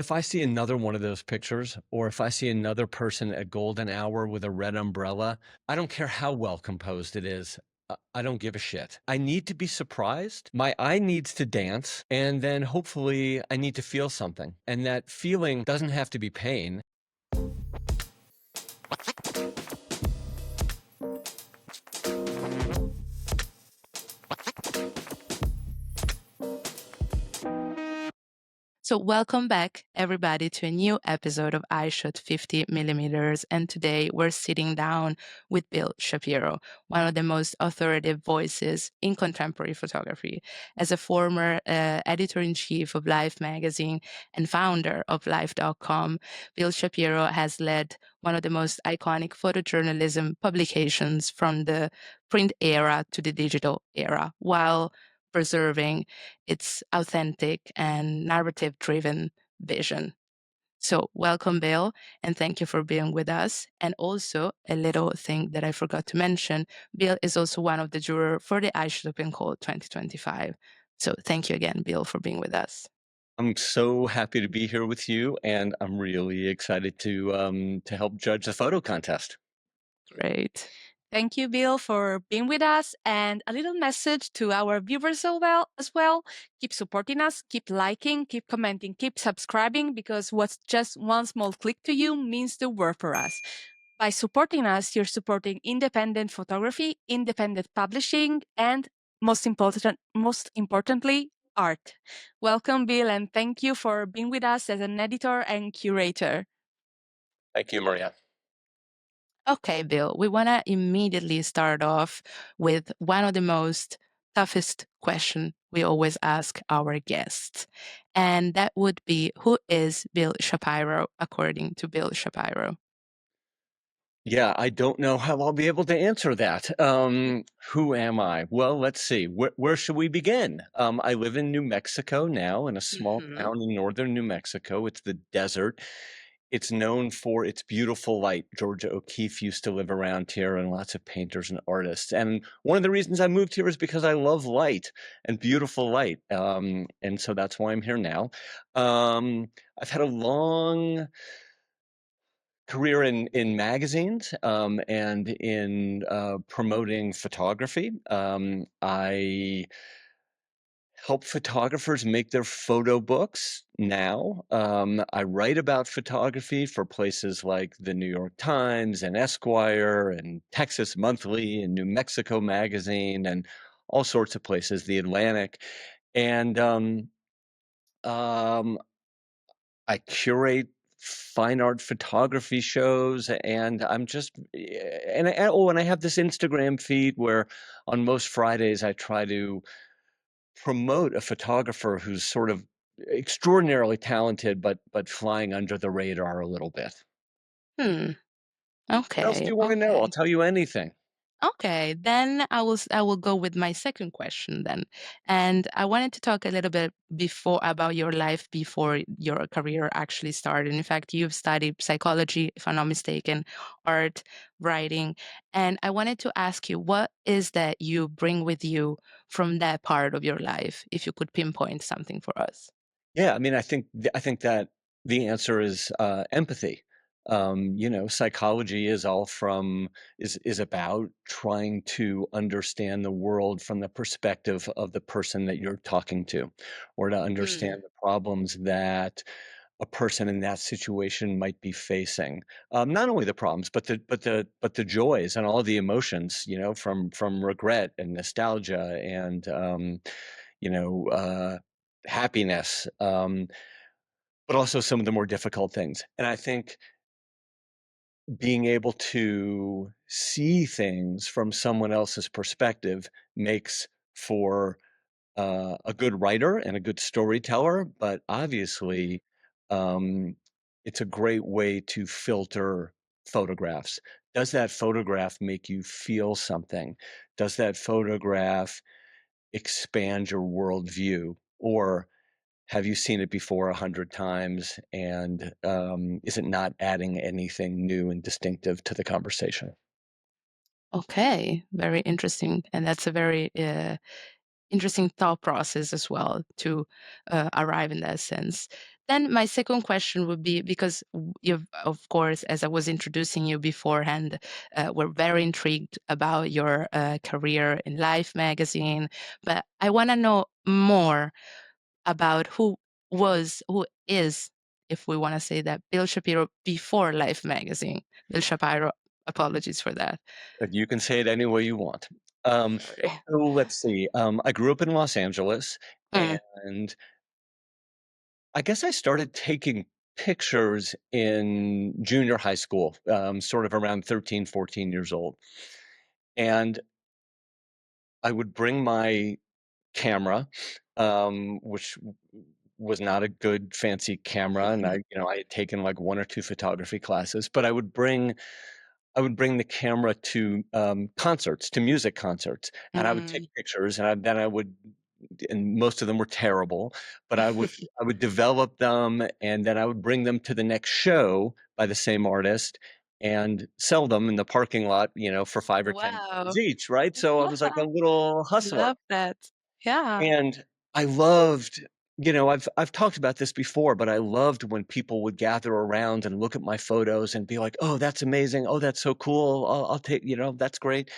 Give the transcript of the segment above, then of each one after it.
If I see another one of those pictures, or if I see another person at golden hour with a red umbrella, I don't care how well composed it is. I don't give a shit. I need to be surprised. My eye needs to dance. And then hopefully I need to feel something. And that feeling doesn't have to be pain. So welcome back, everybody, to a new episode of Eyeshot 50mm. And today we're sitting down with Bill Shapiro, one of the most authoritative voices in contemporary photography. As a former editor-in-chief of Life magazine and founder of Life.com, Bill Shapiro has led one of the most iconic photojournalism publications from the print era to the digital era, while preserving its authentic and narrative-driven vision. So welcome, Bill, and thank you for being with us. And also, a little thing that I forgot to mention, Bill is also one of the jurors for the Eyeshot Code 2025. So thank you again, Bill, for being with us. I'm so happy to be here with you, and I'm really excited to help judge the photo contest. Great. Thank you, Bill, for being with us. And a little message to our viewers as well. Keep supporting us, keep liking, keep commenting, keep subscribing, because what's just one small click to you means the world for us. By supporting us, you're supporting independent photography, independent publishing, and most importantly, art. Welcome, Bill, and thank you for being with us as an editor and curator. Thank you, Maria. Okay, Bill, we want to immediately start off with one of the most toughest question we always ask our guests. And that would be, who is Bill Shapiro according to Bill Shapiro? Yeah, I don't know how I'll be able to answer that. Who am I? Well, let's see. Where should we begin? I live in New Mexico now, in a small town in northern New Mexico. It's the desert. It's known for its beautiful light. Georgia O'Keeffe used to live around here, and lots of painters and artists. And one of the reasons I moved here is because I love light and beautiful light. And so that's why I'm here now. I've had a long career in magazines and in promoting photography. I help photographers make their photo books now. I write about photography for places like the New York Times and Esquire and Texas Monthly and New Mexico Magazine and all sorts of places, the Atlantic. And um, I curate fine art photography shows, and I'm just and I have this Instagram feed where on most Fridays I try to promote a photographer who's sort of extraordinarily talented, but flying under the radar a little bit. Hmm. What else do Okay. you want to know? I'll Okay. tell you anything. Okay, then I will go with my second question then. And I wanted to talk a little bit before about your life before your career actually started. In fact, you've studied psychology, if I'm not mistaken, art, writing, and I wanted to ask you, what is that you bring with you from that part of your life, if you could pinpoint something for us? Yeah, I mean, I think that the answer is empathy. Psychology is all from is about trying to understand the world from the perspective of the person that you're talking to, or to understand Hmm. the problems that a person in that situation might be facing. Not only the problems, but the joys and all the emotions. From regret and nostalgia and you know. Happiness, but also some of the more difficult things. And I think being able to see things from someone else's perspective makes for a good writer and a good storyteller, but obviously, um, it's a great way to filter photographs. Does that photograph make you feel something? Does that photograph expand your worldview? Or have you seen it before 100 times, and is it not adding anything new and distinctive to the conversation? Okay, very interesting. And that's a very interesting thought process as well to arrive in that sense. then my second question would be, because you've, of course, as I was introducing you beforehand, we're very intrigued about your career in Life magazine, but I want to know more about who is, if we want to say that, Bill Shapiro before Life magazine. Bill Shapiro, apologies for that. You can say it any way you want. So let's see. I grew up in Los Angeles, Mm, and I guess I started taking pictures in junior high school, sort of around 13, 14 years old. And I would bring my camera, which was not a good fancy camera, and I had taken like one or two photography classes, but I would bring the camera to concerts, to music concerts, and I would take mm. pictures, and then I would, and most of them were terrible, but I would develop them, and then I would bring them to the next show by the same artist and sell them in the parking lot, for 5 or 10 Wow. each, right? So I was like a little hustler. Love that. Yeah. And I loved, I've talked about this before, but I loved when people would gather around and look at my photos and be like, "Oh, that's amazing. Oh, that's so cool. I'll take, that's great."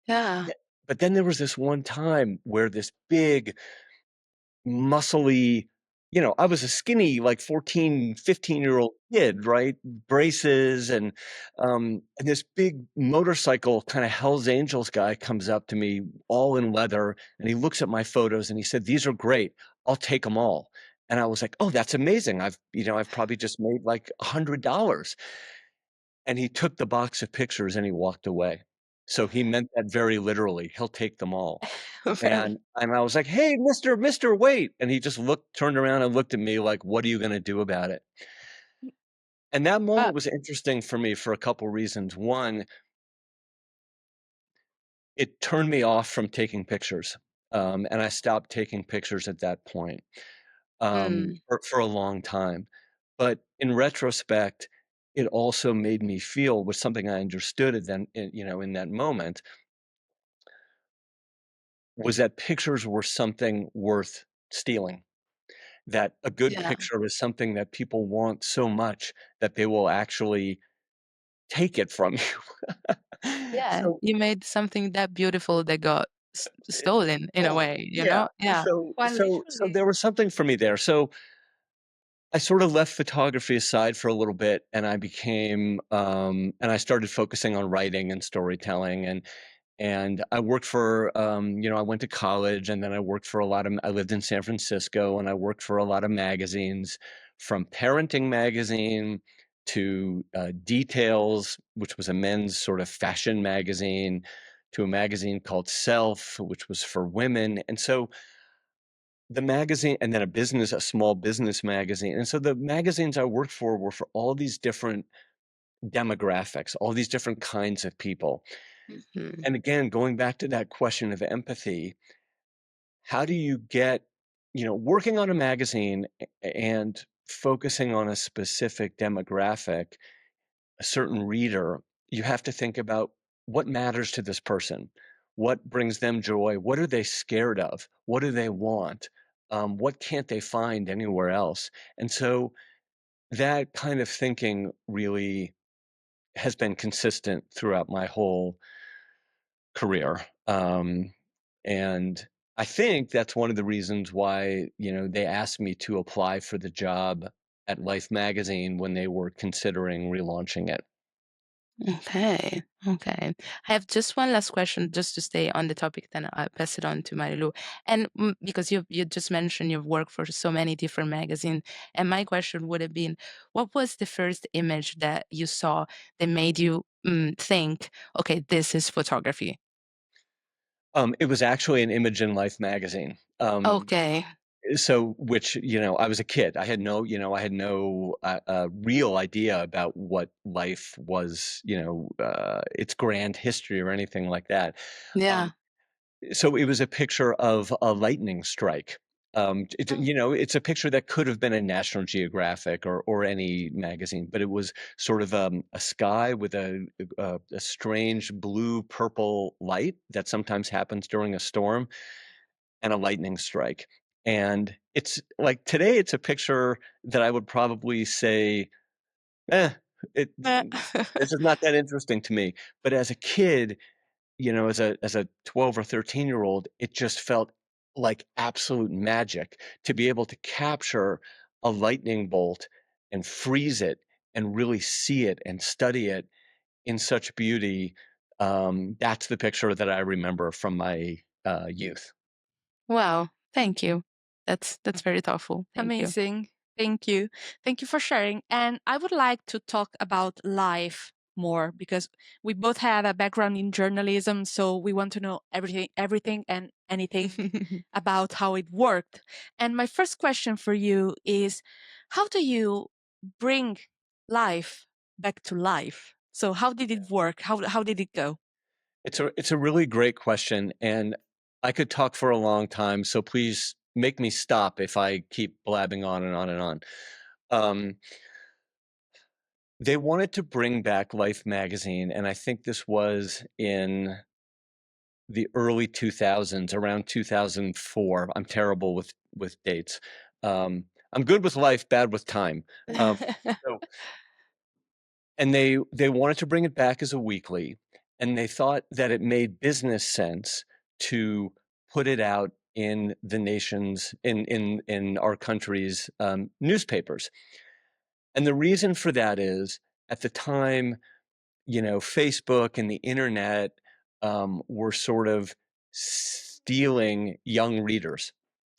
Yeah. Yeah. But then there was this one time where this big muscly, I was a skinny, like 14, 15-year-old kid, right? Braces and this big motorcycle kind of Hell's Angels guy comes up to me all in leather and he looks at my photos and he said, "These are great. I'll take them all." And I was like, "Oh, that's amazing. I've probably just made like $100." And he took the box of pictures and he walked away. So he meant that very literally. He'll take them all. Very. And I was like, "Hey, mister, wait." And he just turned around and looked at me like, "What are you gonna do about it?" And that Uh, moment was interesting for me for a couple reasons. One, it turned me off from taking pictures, and I stopped taking pictures at that point, mm, for a long time. But in retrospect, it also made me feel, was something I understood at then in that moment, was that pictures were something worth stealing. That a good yeah. picture is something that people want so much that they will actually take it from you. Yeah. So, You made something that beautiful that got stolen in a yeah, way, you yeah. know? Yeah. Well, So literally. there was something for me there. So I sort of left photography aside for a little bit, and and I started focusing on writing and storytelling, and I worked for, I went to college, and then I lived in San Francisco, and I worked for a lot of magazines, from Parenting Magazine to Details, which was a men's sort of fashion magazine, to a magazine called Self, which was for women. And so the magazine, and then a small business magazine. And so the magazines I worked for were for all these different demographics, all these different kinds of people. Mhm. And again, going back to that question of empathy, how do you get, working on a magazine and focusing on a specific demographic, a certain reader, you have to think about what matters to this person, what brings them joy, what are they scared of, what do they want, what can't they find anywhere else. And so that kind of thinking really has been consistent throughout my whole career. And I think that's one of the reasons why, they asked me to apply for the job at Life magazine when they were considering relaunching it. Okay. Okay. I have just one last question just to stay on the topic, then I'll pass it on to Marilu. And because you just mentioned you've worked for so many different magazines, and my question would have been, what was the first image that you saw that made you think, okay, this is photography? It was actually an Image in Life magazine. Okay. So which, I was a kid. I had no real idea about what Life was, its grand history or anything like that. Um, Yeah. So it was a picture of a lightning strike. Mm. It's a picture that could have been a National Geographic or any magazine, but it was sort of a sky with a strange blue purple light that sometimes happens during a storm, and a lightning strike. And it's like today it's a picture that I would probably say, eh, this is not that interesting to me. But as a kid, as a 12 or 13-year-old, it just felt like absolute magic to be able to capture a lightning bolt and freeze it and really see it and study it in such beauty. That's the picture that I remember from my youth. Wow, thank you. That's very thoughtful. Thank you. Amazing. Thank you. Thank you for sharing. And I would like to talk about life more because we both have a background in journalism, so we want to know everything and anything about how it worked. And my first question for you is, how do you bring life back to life? So how did it work? How did it go? It's a really great question, and I could talk for a long time, so please make me stop if I keep blabbing on and on and on. Um, they wanted to bring back Life magazine, and I think this was in the early 2000s, around 2004. I'm terrible with dates. I'm good with life, bad with time. So and they wanted to bring it back as a weekly, and they thought that it made business sense to put it out in the nation's in our country's newspapers. And the reason for that is at the time, Facebook and the internet were sort of stealing young readers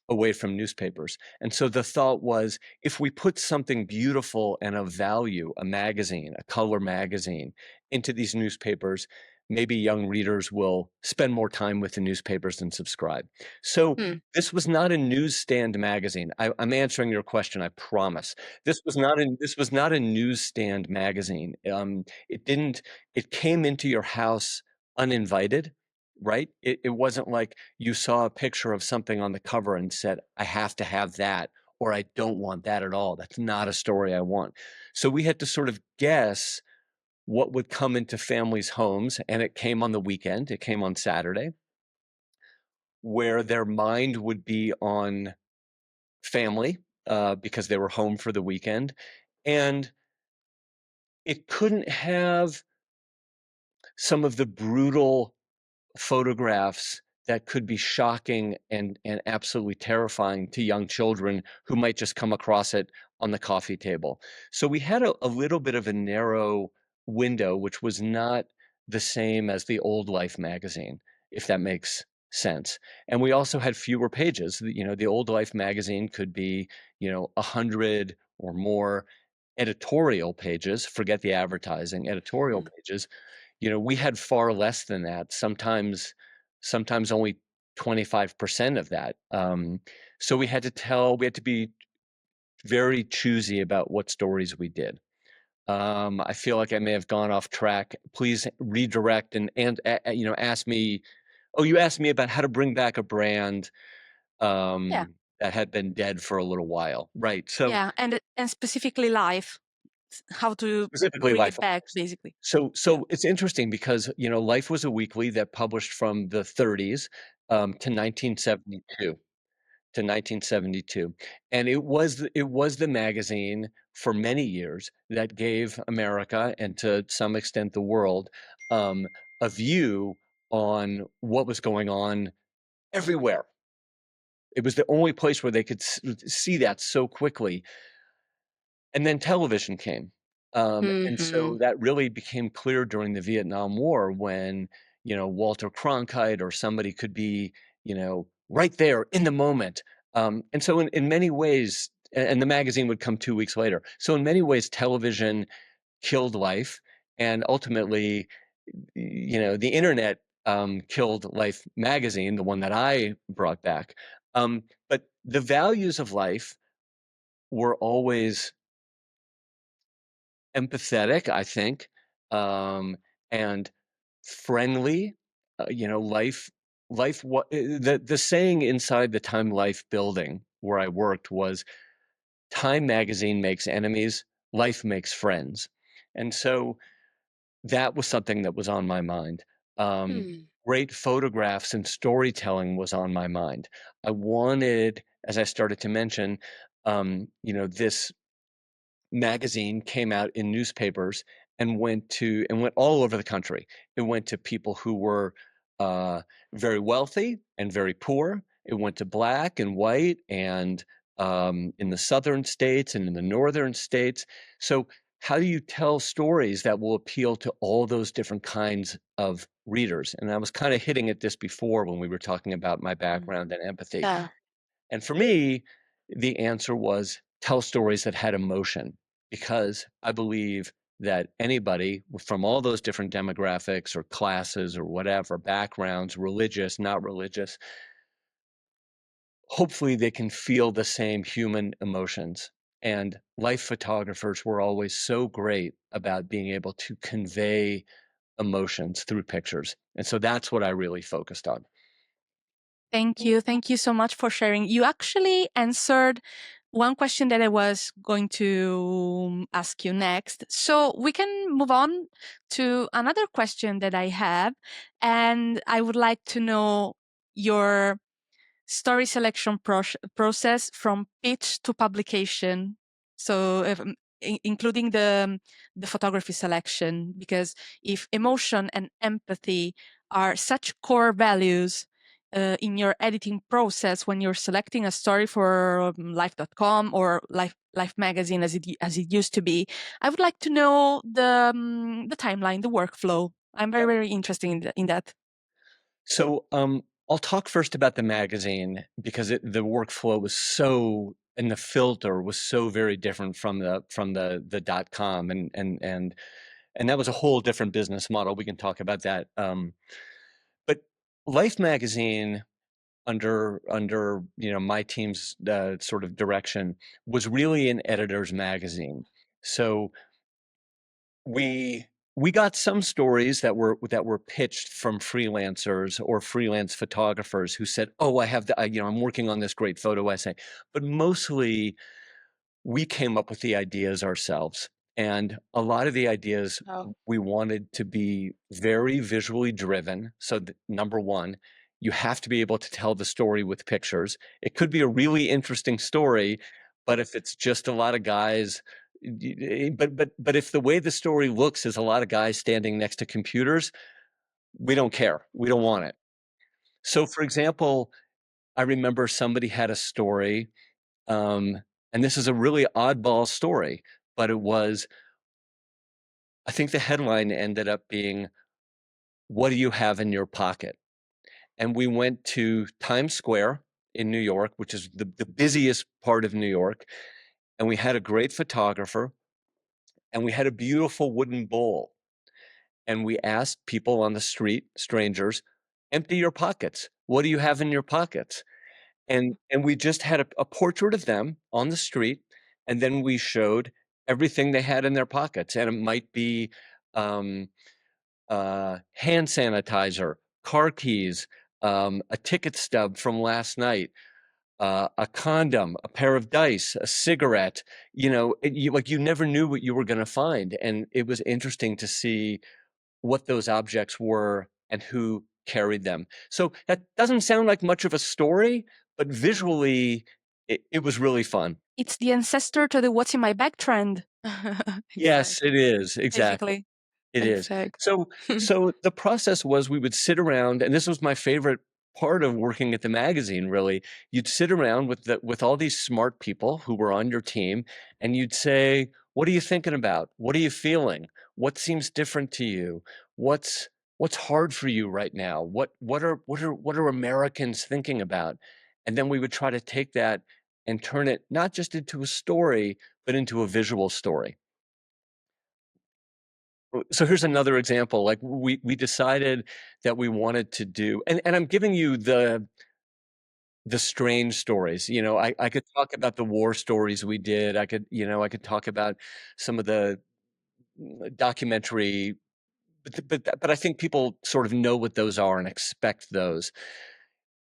away from newspapers. And so the thought was, if we put something beautiful and of value, a magazine, a color magazine, into these newspapers, maybe young readers will spend more time with the newspapers and subscribe. So this was not a newsstand magazine. I'm answering your question, I promise. This was not a newsstand magazine. It came into your house uninvited, right? It wasn't like you saw a picture of something on the cover and said, I have to have that, or I don't want that at all. That's not a story I want. So we had to sort of guess what would come into families' homes, and it came on the weekend. It came on Saturday, where their mind would be on family because they were home for the weekend. And it couldn't have some of the brutal photographs that could be shocking and absolutely terrifying to young children who might just come across it on the coffee table. So we had a little bit of a narrow window, which was not the same as the old Life magazine, if that makes sense. And we also had fewer pages. The old Life magazine could be, 100 or more editorial pages, forget the advertising, editorial pages. We had far less than that, sometimes only 25% of that. So we had to be very choosy about what stories we did. I feel like I may have gone off track. Please redirect and ask me. Oh, you asked me about how to bring back a brand Yeah. that had been dead for a little while, right? So Yeah, and specifically life, how to specifically, bring Life. it back, basically. So it's interesting because Life was a weekly that published from the 30s to 1972 to 1972, and it was the magazine for many years that gave America and to some extent the world a view on what was going on everywhere. It was the only place where they could see that so quickly. And then television came. And so that really became clear during the Vietnam War when, Walter Cronkite or somebody could be, right there in the moment. And so in many ways, and the magazine would come 2 weeks later. So in many ways, television killed Life. And ultimately, the internet killed Life magazine, the one that I brought back. But the values of Life were always empathetic, I think, and friendly. The saying inside the Time Life building where I worked was, Time magazine makes enemies, Life makes friends. And so that was something that was on my mind. Great photographs and storytelling was on my mind. I wanted as I started to mention, this magazine came out in newspapers and went all over the country. It went to people who were uh, very wealthy and very poor. It went to black and white and in the southern states and in the northern states. So how do you tell stories that will appeal to all those different kinds of readers? And I was kind of hitting at this before when we were talking about my background and empathy. Yeah. And for me, the answer was tell stories that had emotion, because I believe that anybody from all those different demographics or classes or whatever, backgrounds, religious, not religious, hopefully they can feel the same human emotions. And life photographers were always so great about being able to convey emotions through pictures. And so that's what I really focused on. Thank you. Thank you so much for sharing. You actually answered one question that I was going to ask you next. So we can move on to another question that I have. And I would like to know your story selection process from pitch to publication. So including the photography selection, because if emotion and empathy are such core values in your editing process when you're selecting a story for life.com or Life magazine as it used to be, I would like to know the timeline, the workflow. I'm very interested in that. So I'll talk first about the magazine because the workflow was so, and the filter was so very different from the .com, and that was a whole different business model. We can talk about that. But Life magazine, under my team's sort of direction, was really an editor's magazine. So we got some stories that were pitched from freelancers or freelance photographers who said, "Oh, I'm working on this great photo essay," but mostly we came up with the ideas ourselves. And a lot of the ideas Oh. we wanted to be very visually driven. So number one, you have to be able to tell the story with pictures. It could be a really interesting story, but if it's just a lot of guys, but if the way the story looks is a lot of guys standing next to computers, we don't care. We don't want it. So for example, I remember somebody had a story, and this is a really oddball story, but I think the headline ended up being, "What do you have in your pocket?" And we went to Times Square in New York, which is the busiest part of New York. And we had a great photographer, and we had a beautiful wooden bowl. And we asked people on the street, strangers, empty your pockets. What do you have in your pockets? And we just had a portrait of them on the street, and then we showed everything they had in their pockets. And it might be hand sanitizer, car keys, a ticket stub from last night, a condom, a pair of dice, a cigarette. You never knew what you were going to find. And it was interesting to see what those objects were and who carried them. So that doesn't sound like much of a story, but visually, it was really fun. It's the ancestor to the "what's in my bag" trend. Yes, it is. Exactly. Basically. It is. Exact. So the process was we would sit around, and this was my favorite part of working at the magazine, really. You'd sit around with all these smart people who were on your team, and you'd say, "What are you thinking about? What are you feeling? What seems different to you? What's hard for you right now? What are Americans thinking about?" And then we would try to take that and turn it not just into a story, but into a visual story. So here's another example. Like we decided that we wanted to do, and I'm giving you the strange stories. I could talk about the war stories we did. I could talk about some of the documentary, but I think people sort of know what those are and expect those.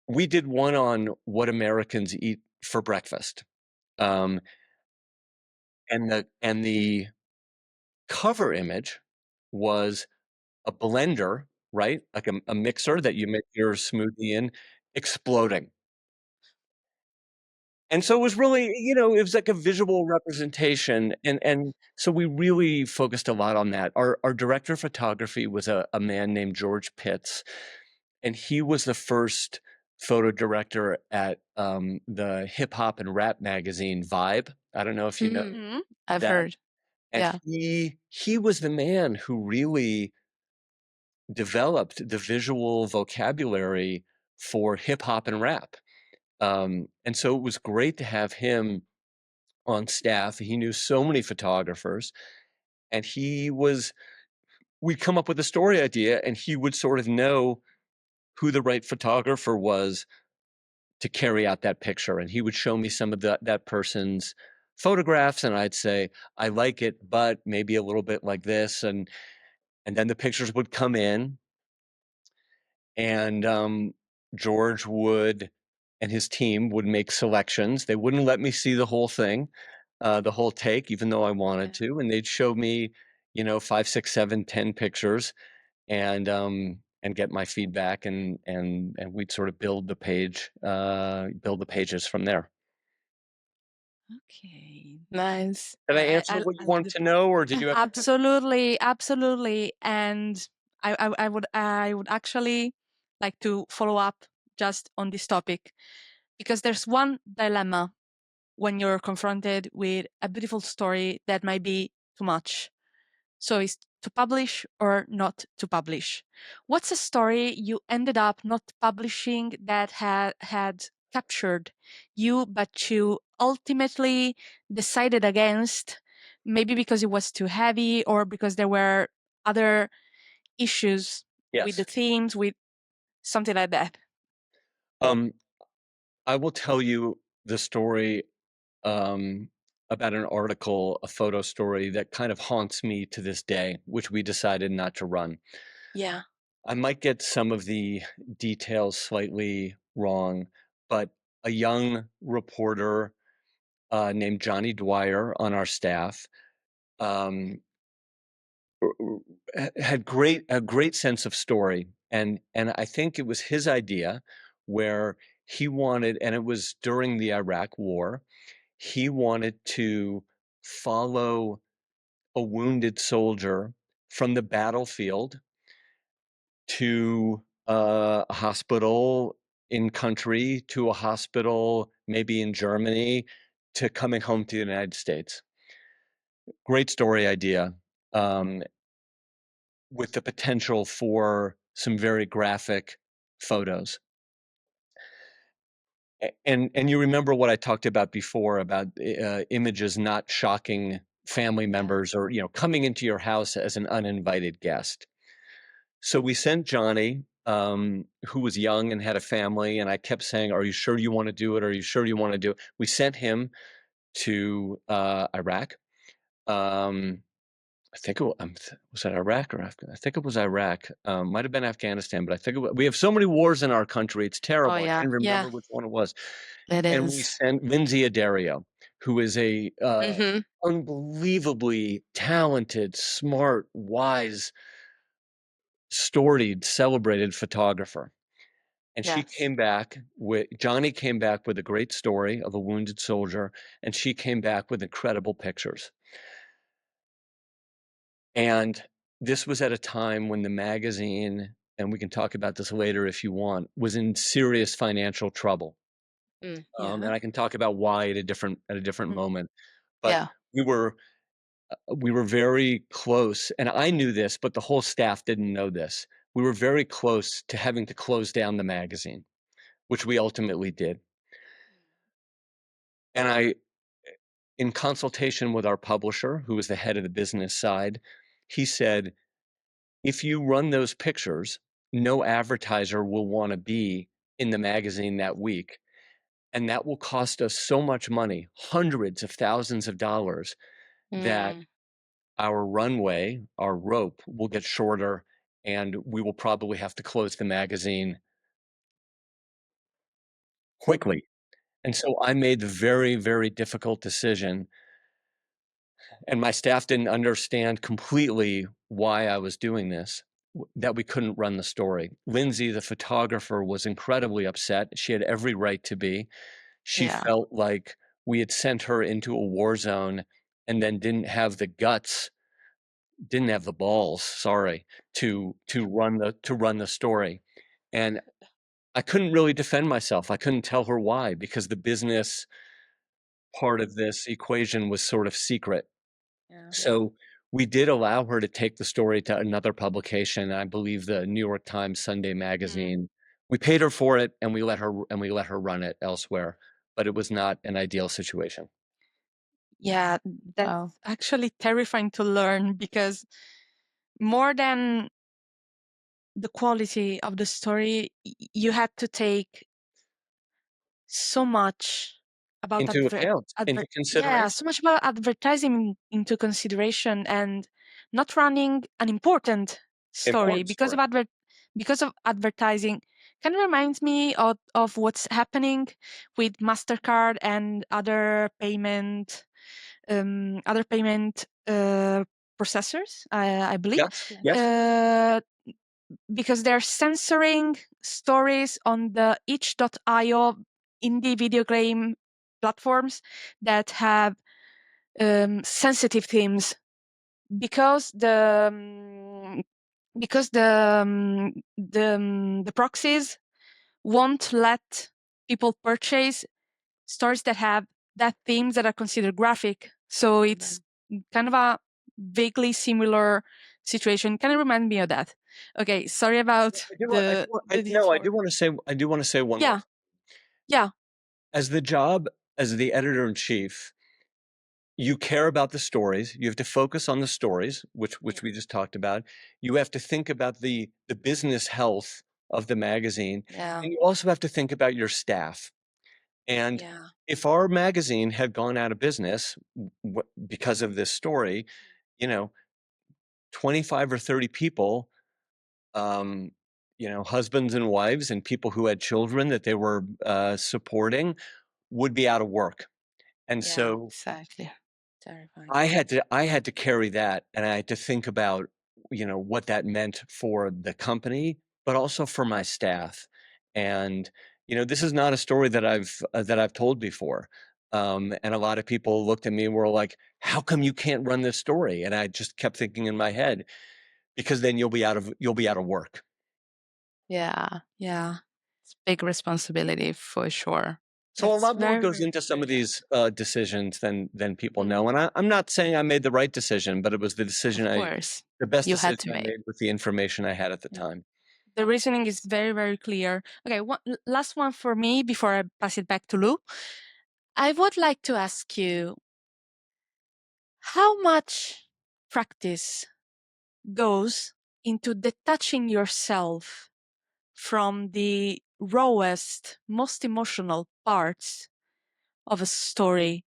We did one on what Americans eat for breakfast, um, and the cover image was a blender, right? Like a mixer that you make your smoothie in, exploding. And so it was really, it was like a visual representation, and so we really focused a lot on that. Our director of photography was a man named George Pitts, and he was the first photo director at the hip hop and rap magazine Vibe. I don't know if you know Mhm. I've that. heard. And Yeah. he was the man who really developed the visual vocabulary for hip hop and rap. And so it was great to have him on staff. He knew so many photographers, and we'd come up with a story idea, and he would sort of know who the right photographer was to carry out that picture. And he would show me some of that person's photographs, and I'd say, I like it, but maybe a little bit like this. And then the pictures would come in, and George would and his team would make selections. They wouldn't let me see the whole thing, the whole take, even though I wanted to. And they'd show me, 5, 6, 7, 10 pictures, and get my feedback, and we'd sort of build the pages from there. Okay. Nice. Did I answer what you wanted to know, or did you have? Absolutely, absolutely. And I would actually like to follow up just on this topic, because there's one dilemma when you're confronted with a beautiful story that might be too much. So it's to publish or not to publish. What's a story you ended up not publishing that had captured you, but you ultimately decided against, maybe because it was too heavy or because there were other issues with the Yes. themes, with something like that? Um, I will tell you the story um, about an article, a photo story that kind of haunts me to this day, which we decided not to run. Yeah. I might get some of the details slightly wrong, but a young reporter named Johnny Dwyer on our staff um, had a great sense of story, and I think it was his idea, where he wanted, and it was during the Iraq War, he wanted to follow a wounded soldier from the battlefield to a hospital in country, to a hospital maybe in Germany, to coming home to the United States. Great story idea, with the potential for some very graphic photos. And you remember what I talked about before about images not shocking family members, or coming into your house as an uninvited guest. So we sent Johnny, who was young and had a family, and I kept saying, "Are you sure you want to do it? Are you sure you want to do it?" We sent him to Iraq. Um, I think was that Iraq or Afghanistan? I think it was Iraq. Might have been Afghanistan, but I think we have so many wars in our country. It's Oh, terrible. I yeah. can't remember Yeah, which one it was. it And we is. sent Lindsay Addario, who is a Mm-hmm. unbelievably talented, smart, wise, storied, celebrated photographer. And Yes. Johnny came back with a great story of a wounded soldier, and she came back with incredible pictures. And this was at a time when the magazine, and we can talk about this later if you want, was in serious financial trouble. And Yeah. I can talk about why at a different Mm. moment. But Yeah. we were very close, and I knew this, but the whole staff didn't know this. We were very close to having to close down the magazine, which we ultimately did. And in consultation with our publisher, who was the head of the business side, he said, if you run those pictures, no advertiser will want to be in the magazine that week. And that will cost us so much money, hundreds of thousands of dollars, that Mm. our runway, our rope, will get shorter, and we will probably have to close the magazine quickly. And so I made the very, very difficult decision, and my staff didn't understand completely why I was doing this, that we couldn't run the story. Lindsay, the photographer, was incredibly upset. She had every right to be. She felt like we had sent her into a war zone and then didn't have the guts, didn't have the balls, sorry, to run the story. And I couldn't really defend myself. I couldn't tell her why, because the business part of this equation was sort of secret. So we did allow her to take the story to another publication, I believe the New York Times Sunday magazine. We paid her for it, and we let her run it elsewhere, but it was not an ideal situation. Yeah, that's actually terrifying to learn, because more than the quality of the story, you had to take so much about Into account, into consideration. so much about advertising into consideration, and not running an important story Important because story. of advertising. Kind of reminds me of what's happening with MasterCard and other payment processors, I believe. Yes. Because they're censoring stories on the itch.io indie video game platforms that have sensitive themes, because the proxies won't let people purchase stories that have that themes that are considered graphic. So it's kind of a vaguely similar situation. Kind of remind me of that. Okay, sorry about the No, I detour. do want to say one more. Yeah. As the editor-in-chief, you care about the stories. You have to focus on the stories, which we just talked about. You have to think about the business health of the magazine, and you also have to think about your staff. And if our magazine had gone out of business because of this story, 25 or 30 people, husbands and wives and people who had children that they were supporting would be out of work. And so exactly. Terrifying. I had to carry that, and I had to think about, what that meant for the company, but also for my staff. And, this is not a story that I've told before. And a lot of people looked at me and were like, "How come you can't run this story?" And I just kept thinking in my head, because then you'll be out of work. Yeah. It's big responsibility for sure. So a lot more very, goes very into some of these decisions than people know. Mhm. And I'm not saying I made the right decision, but it was the decision Of course. the best You had decision to I make. made with the information I had at the Yeah. time. The reasoning is very, very clear. Okay, last one for me before I pass it back to Lou. I would like to ask you, how much practice goes into detaching yourself from the rawest, most emotional parts of a story,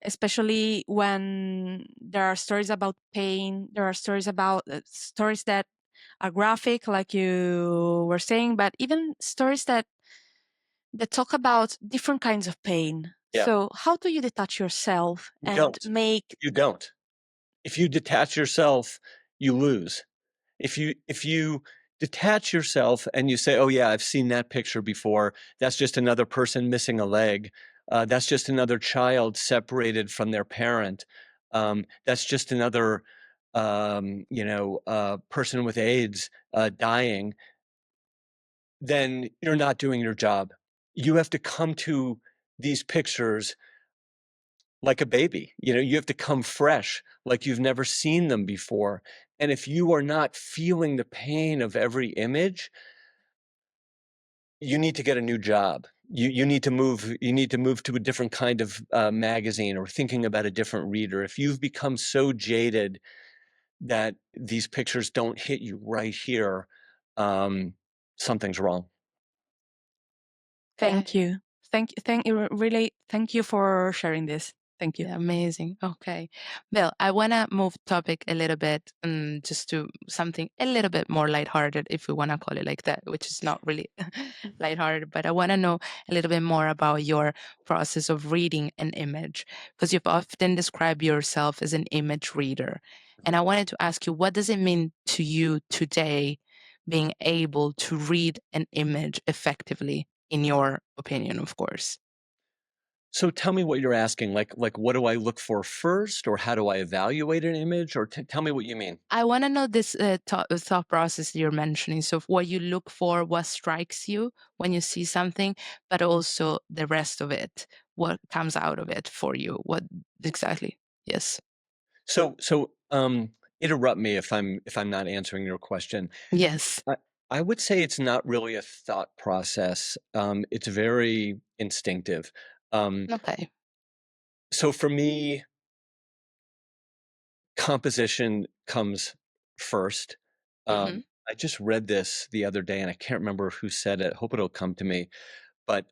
especially when there are stories about pain, there are stories about stories that are graphic, like you were saying, but even stories that talk about different kinds of pain. Yeah. So how do you detach yourself and make You don't. If you detach yourself, you lose. If you detach yourself and you say, "Oh yeah, I've seen that picture before. That's just another person missing a leg. That's just another child separated from their parent. That's just another, person with AIDS dying," then you're not doing your job. You have to come to these pictures like a baby. You have to come fresh, like you've never seen them before. And if you are not feeling the pain of every image, you need to get a new job. You need to move. You need to move to a different kind of magazine, or thinking about a different reader. If you've become so jaded that these pictures don't hit you right here, something's wrong. Thank you. Really, thank you for sharing this. Thank you. Yeah, amazing. Okay. Bill, I want to move topic a little bit, just to something a little bit more lighthearted, if we want to call it like that, which is not really lighthearted, but I want to know a little bit more about your process of reading an image, because you've often described yourself as an image reader. And I wanted to ask you, what does it mean to you today being able to read an image effectively, in your opinion, of course? So tell me what you're asking. Like, what do I look for first, or how do I evaluate an image, or tell me what you mean. I want to know this thought process you're mentioning. So, what you look for, what strikes you when you see something, but also the rest of it, what comes out of it for you. What exactly? Yes. So, interrupt me if I'm not answering your question. Yes. I, I would say it's not really a thought process. It's very instinctive. Um, Okay. so for me, composition comes first. Mm-hmm. I just read this the other day, and I can't remember who said it. Hope it'll come to me. But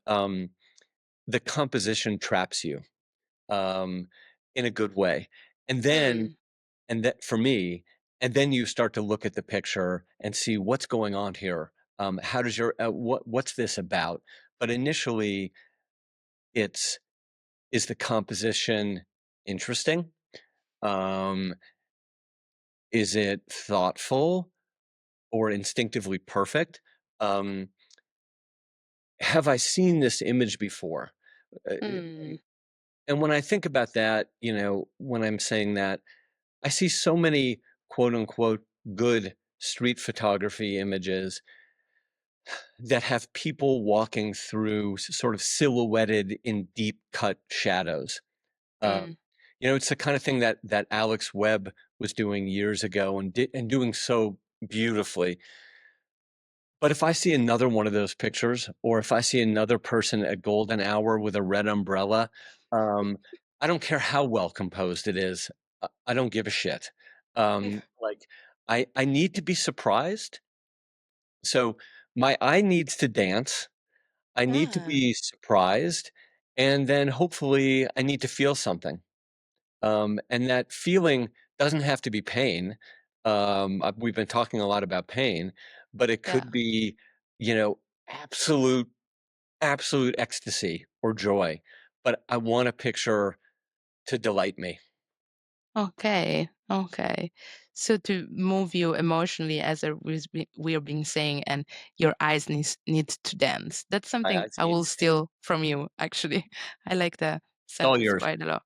the composition traps you um, in a good way, and then Mm, and that for me, and then you start to look at the picture and see what's going on here. How does your what's this about? But initially, it's is the composition interesting? Um, is it thoughtful or instinctively perfect? Um, have I seen this image before? Uh, mm, and when I think about that, when I'm saying that, I see so many quote unquote good street photography images that have people walking through sort of silhouetted in deep cut shadows. Uh, mm, it's the kind of thing that Alex Webb was doing years ago and doing so beautifully. But if I see another one of those pictures, or if I see another person at golden hour with a red umbrella, um, I don't care how well composed it is. I don't give a shit. Like I need to be surprised. So my eye needs to dance. I need to yeah. be surprised, and then hopefully I need to feel something. And that feeling doesn't have to be pain. We've been talking a lot about pain, but it Yeah. could be, you know, absolute, absolute ecstasy or joy. But I want a picture to delight me. Okay. Okay. So to move you emotionally, as we are being saying, and your eyes needs to dance. That's My something eyes I need will to dance. steal from you. Actually, I like the All sentence yours. quite a lot.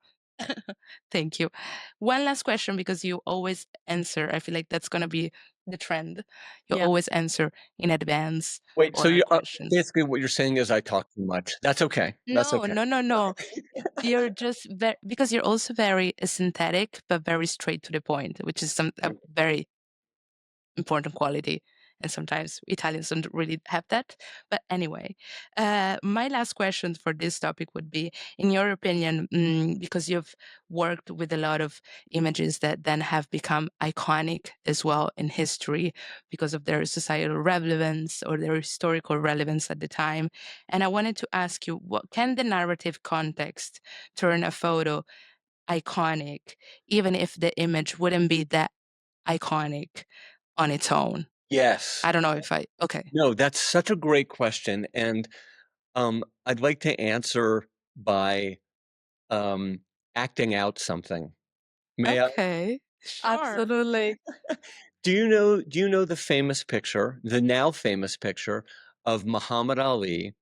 Thank you. One last question, because you always answer. I feel like that's gonna be the trend. You Yeah. always answer in advance Wait, so for our you questions. basically what you're saying is I talk too much. That's okay. That's No, okay. no, no, no. You're just because you're also very synthetic, but very straight to the point, which is a very important quality. And sometimes Italians don't really have that. But anyway, my last question for this topic would be, in your opinion, because you've worked with a lot of images that then have become iconic as well in history because of their societal relevance or their historical relevance at the time. And I wanted to ask you, what can the narrative context turn a photo iconic, even if the image wouldn't be that iconic on its own? Yes. I don't know if I okay. No, that's such a great question. And I'd like to answer by um, acting out something. May I? Okay. Sure. Absolutely. Do you know the famous picture, the now famous picture of Muhammad Ali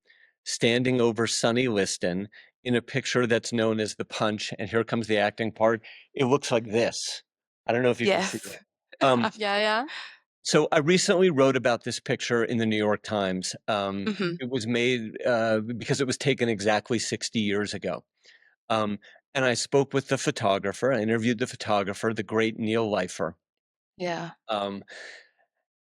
standing over Sonny Liston in a picture that's known as the punch? And here comes the acting part. It looks like this. I don't know if you can see Yes. it. Um, Yeah, yeah. so I recently wrote about this picture in the New York Times. Mhm. It was made because it was taken exactly 60 years ago. Um, and I spoke with the photographer. I interviewed the photographer, the great Neil Leifer. Yeah. Um,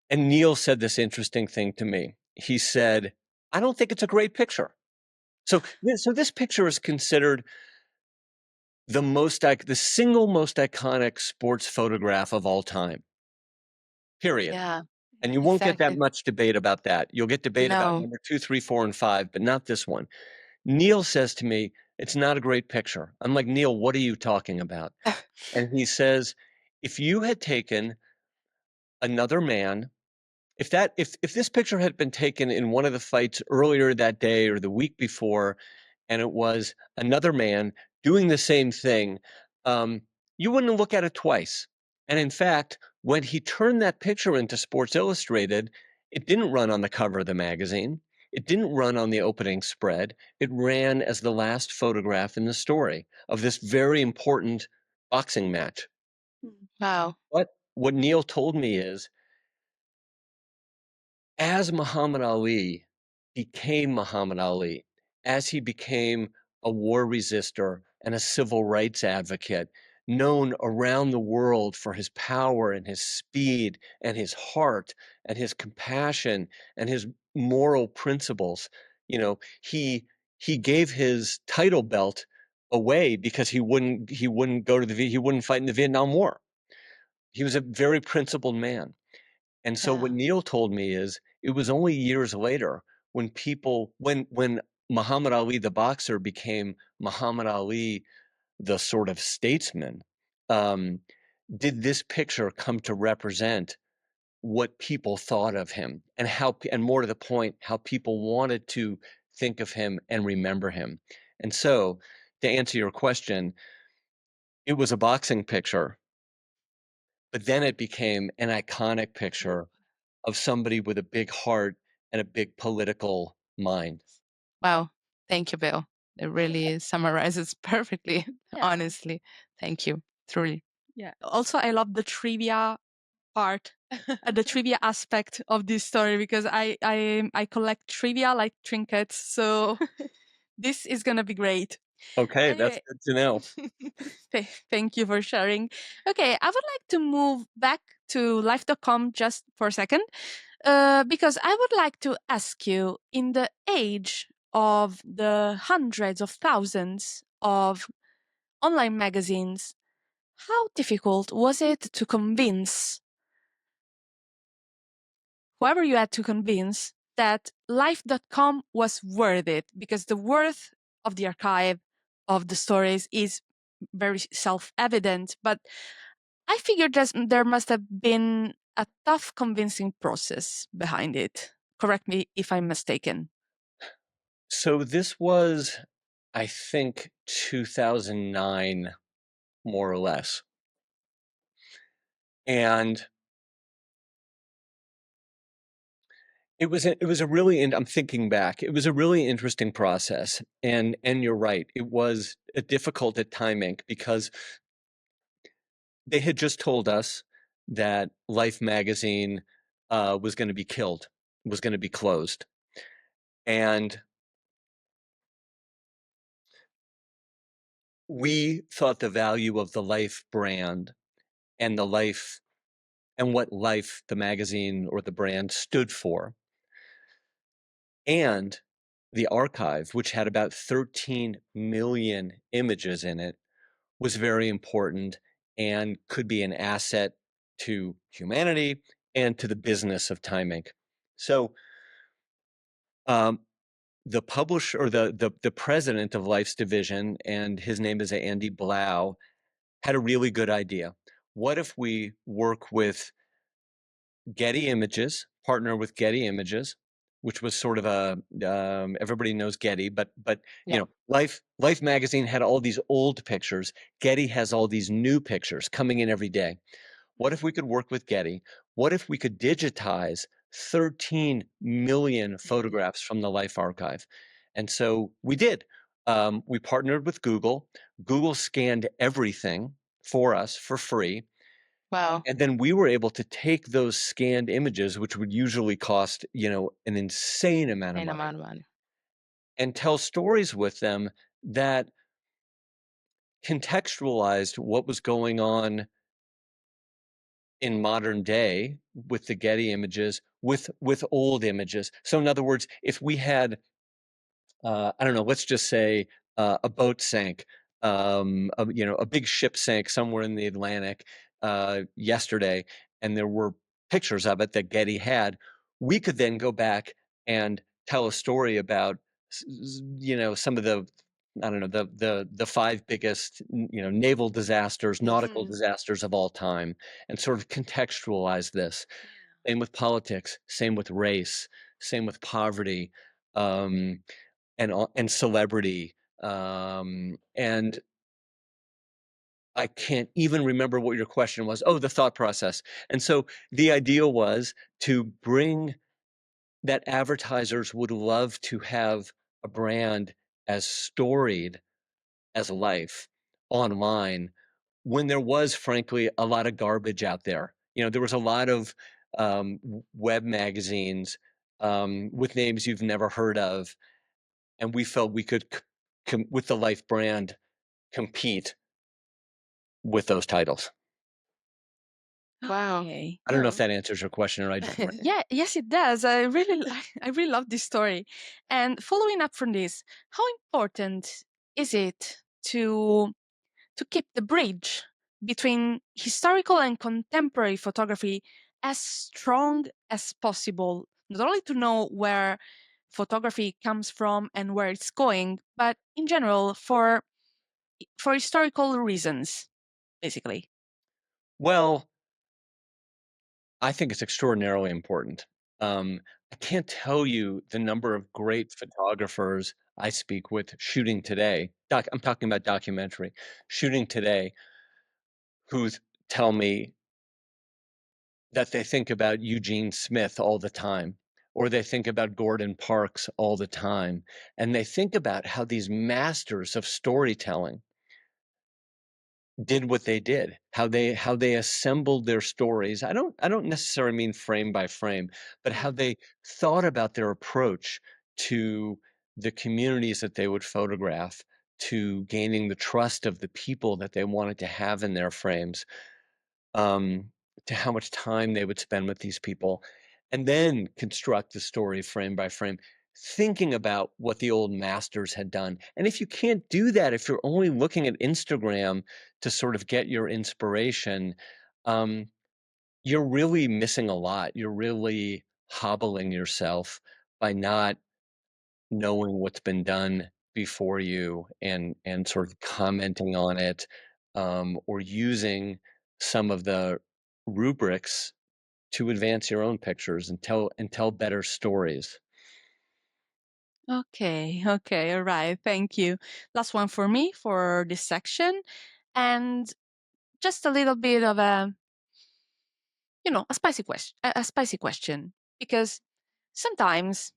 and Neil said this interesting thing to me. He said, "I don't think it's a great picture." So this picture is considered the single most iconic sports photograph of all time. Period. Yeah. And you won't get that Exactly. much debate about that. You'll get debate about No. number 2, 3, 4, and 5, but not this one. Neil says to me, "It's not a great picture." I'm like, "Neil, what are you talking about?" And he says, "If you had taken another man, if this picture had been taken in one of the fights earlier that day or the week before, and it was another man doing the same thing, you wouldn't look at it twice." And in fact, when he turned that picture into Sports Illustrated, it didn't run on the cover of the magazine. It didn't run on the opening spread. It ran as the last photograph in the story of this very important boxing match. Wow. What Neil told me is, as Muhammad Ali became Muhammad Ali, as he became a war resistor and a civil rights advocate, known around the world for his power and his speed and his heart and his compassion and his moral principles, you know, he gave his title belt away because he wouldn't he wouldn't fight in the Vietnam War. He was a very principled man. And so what Yeah. Neil told me is it was only years later when when Muhammad Ali the boxer became Muhammad Ali the sort of statesman, um, did this picture come to represent what people thought of him and and more to the point, how people wanted to think of him and remember him. And so, to answer your question, it was a boxing picture, but then it became an iconic picture of somebody with a big heart and a big political mind. Wow. Thank you, Bill. It really summarizes perfectly, Yeah. honestly. Thank you. Truly. Yeah. Also, I love the trivia part, the trivia aspect of this story, because I collect trivia like trinkets. So this is gonna be great. Okay, that's Anyway, good to know. thank you for sharing. Okay, I would like to move back to life.com just for a second, because I would like to ask you, in the age of the hundreds of thousands of online magazines, how difficult was it to convince whoever you had to convince that life.com was worth it? Because the worth of the archive of the stories is very self-evident, but I figured there must have been a tough convincing process behind it. Correct me if I'm mistaken. So this was, I think, 2009, more or less. And it was a really, and I'm thinking back, it was a really interesting process. And you're right, it was difficult at timing because they had just told us that Life magazine was going to be killed, was going to be closed. And we thought the value of the Life brand and the Life and what Life, the magazine or the brand, stood for, and the archive, which had about 13 million images in it, was very important and could be an asset to humanity and to the business of timing. So um, the publisher or the president of Life's division, and his name is Andy Blau, had a really good idea. What if we work with Getty Images, partner with Getty Images, which was sort of a everybody knows Getty, but you Yeah. know, Life magazine had all these old pictures. Getty has all these new pictures coming in every day. What if we could work with Getty? What if we could digitize 13 million photographs from the Life archive? And so we did. We partnered with Google. Google scanned everything for us for free. Wow. And then we were able to take those scanned images, which would usually cost, an insane amount of Ain't a money, man. and tell stories with them that contextualized what was going on in modern day with the Getty images, with old images. So in other words, if we had, I don't know, let's just say a boat sank, a big ship sank somewhere in the Atlantic yesterday, and there were pictures of it that Getty had, we could then go back and tell a story about, some of the, I don't know, the five biggest, naval disasters, nautical disasters of all time, and sort of contextualize this. Same with politics, same with race, same with poverty. And celebrity, and I can't even remember what your question was. Oh, the thought process. And so the idea was to bring that advertisers would love to have a brand as storied as life online when there was, frankly, a lot of garbage out there. There was a lot of web magazines with names you've never heard of, and we felt we could, with the Life brand, compete with those titles. Wow. Okay. I don't know if that answers your question or I just Yeah, yes, it does. I really love this story. And following up from this, how important is it to keep the bridge between historical and contemporary photography as strong as possible? Not only to know where photography comes from and where it's going, but in general for historical reasons, basically. Well, I think it's extraordinarily important. I can't tell you the number of great photographers I speak with shooting today. I'm talking about documentary, shooting today, who tell me that they think about Eugene Smith all the time, or they think about Gordon Parks all the time, and they think about how these masters of storytelling did what they did, how they assembled their stories. I don't necessarily mean frame by frame, but how they thought about their approach to the communities that they would photograph, to gaining the trust of the people that they wanted to have in their frames, um, to how much time they would spend with these people, and then construct the story frame by frame, thinking about what the old masters had done. And if you can't do that, if you're only looking at Instagram to sort of get your inspiration, um, you're really missing a lot. You're really hobbling yourself by not knowing what's been done before you and sort of commenting on it, or using some of the rubrics to advance your own pictures and tell better stories. Okay, okay, all right. Thank you. Last one for me for this section. And just a little bit of a spicy question, a spicy question, because sometimes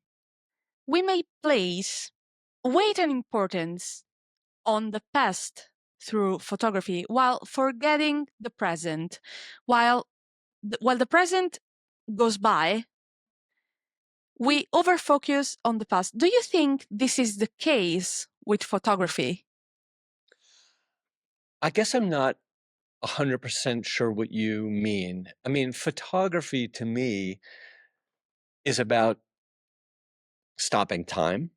we may place weight and importance on the past through photography while forgetting the present. While the present goes by, we overfocus on the past. Do you think this is the case with photography? I guess I'm not 100% sure what you mean. I mean, photography to me is about stopping time,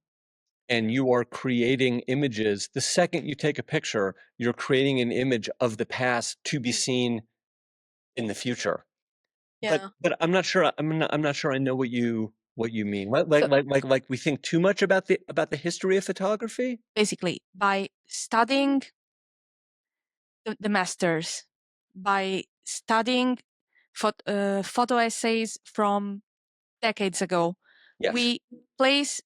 and you are creating images. The second you take a picture, you're creating an image of the past to be seen in the future. Yeah. But I'm not sure I know what you mean. Like like So like like like we think too much about the history of photography? basically, by studying the masters, by studying photo essays from decades ago, Yes. we place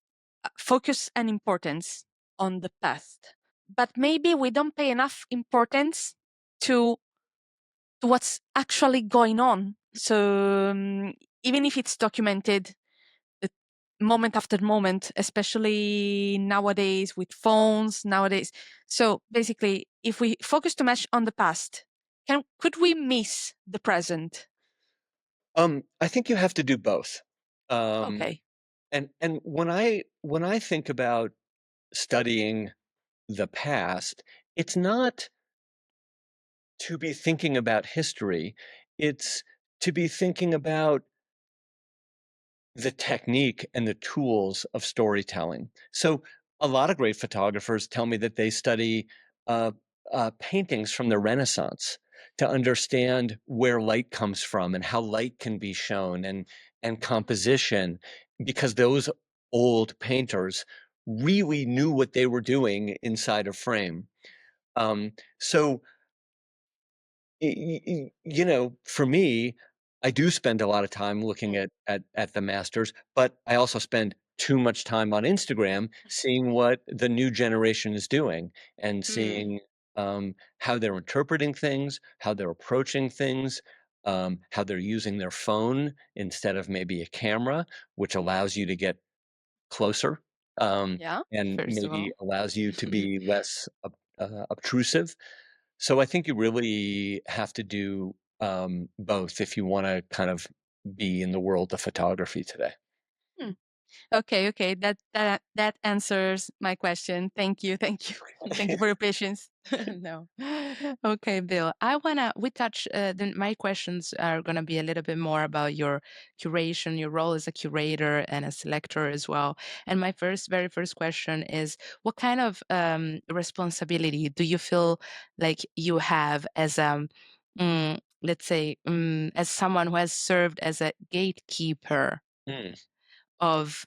focus and importance on the past. But maybe we don't pay enough importance to, to what's actually going on. So even if it's documented uh, moment after moment, especially nowadays with phones nowadays. So basically, if we focus too much on the past, could we miss the present? I think you have to do both. Um, Okay. and when I think about studying the past, it's not to be thinking about history, it's to be thinking about the technique and the tools of storytelling. So a lot of great photographers tell me that they study uh, paintings from the Renaissance to understand where light comes from and how light can be shown, and composition, because those old painters really knew what they were doing inside a frame. So for me, I do spend a lot of time looking Mm. at the masters, but I also spend too much time on Instagram seeing what the new generation is doing and Mm. seeing how they're interpreting things, how they're approaching things. how they're using their phone instead of maybe a camera, which allows you to get closer, Yeah. and First of maybe all. allows you to be less obtrusive. So I think you really have to do both if you want to kind of be in the world of photography today. Hmm. Okay, okay. That answers my question. Thank you. Thank you. Thank you for your patience. No. Okay, Bill. We touch, then my questions are going to be a little bit more about your curation, your role as a curator and a selector as well. And my very first question is, what kind of responsibility do you feel like you have as let's say, as someone who has served as a gatekeeper Mm. of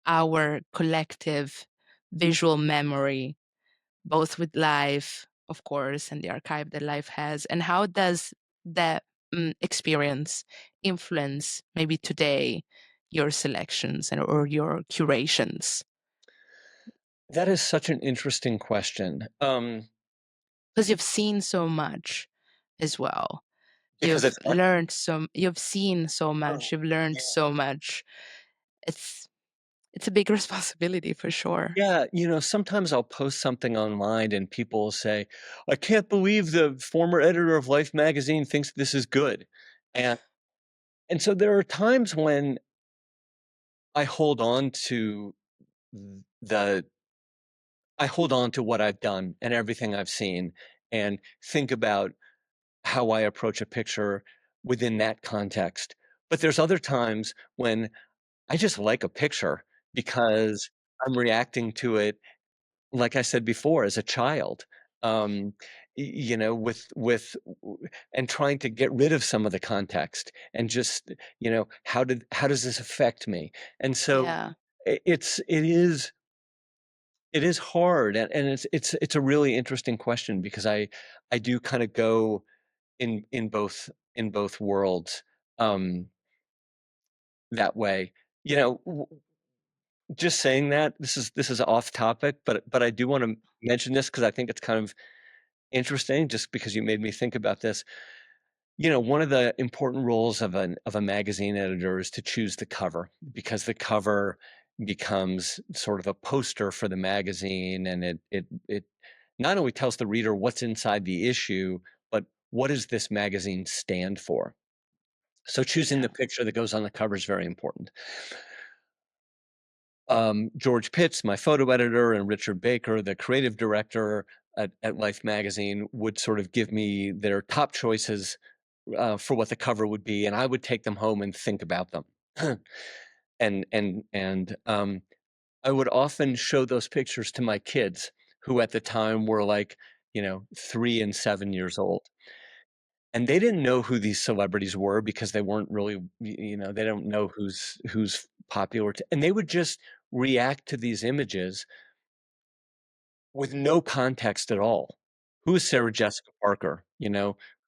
our collective visual memory, both with life, of course, and the archive that life has? And how does that experience influence maybe today your selections or your curations? That is such an interesting question. Because you've seen so much as well. Because You've it's what? learned you've seen so much, Oh, you've learned yeah. so much. It's it's a big responsibility for sure. Yeah, sometimes I'll post something online and people will say, "I can't believe the former editor of Life magazine thinks this is good." And and so there are times when I hold on to the I hold on to what I've done and everything I've seen and think about how I approach a picture within that context. But there's other times when I just like a picture because I'm reacting to it, like I said before, as a child, and trying to get rid of some of the context and just, how does this affect me? And so Yeah. it is hard, and it's a really interesting question because I do kind of go in both worlds, um, that way. Just saying that, this is off topic, but I do wanna mention this because I think it's kind of interesting just because you made me think about this. One of the important roles of a magazine editor is to choose the cover, because the cover becomes sort of a poster for the magazine, and it not only tells the reader what's inside the issue, but what does this magazine stand for? So choosing the Yeah. picture that goes on the cover is very important. George Pitts, my photo editor, and Richard Baker, the creative director at Life magazine, would sort of give me their top choices for what the cover would be, and I would take them home and think about them. And I would often show those pictures to my kids, who at the time were like, 3 and 7 years old. And they didn't know who these celebrities were because they weren't really, they don't know who's popular, and they would just react to these images with no context at all. Who's Sarah Jessica Parker?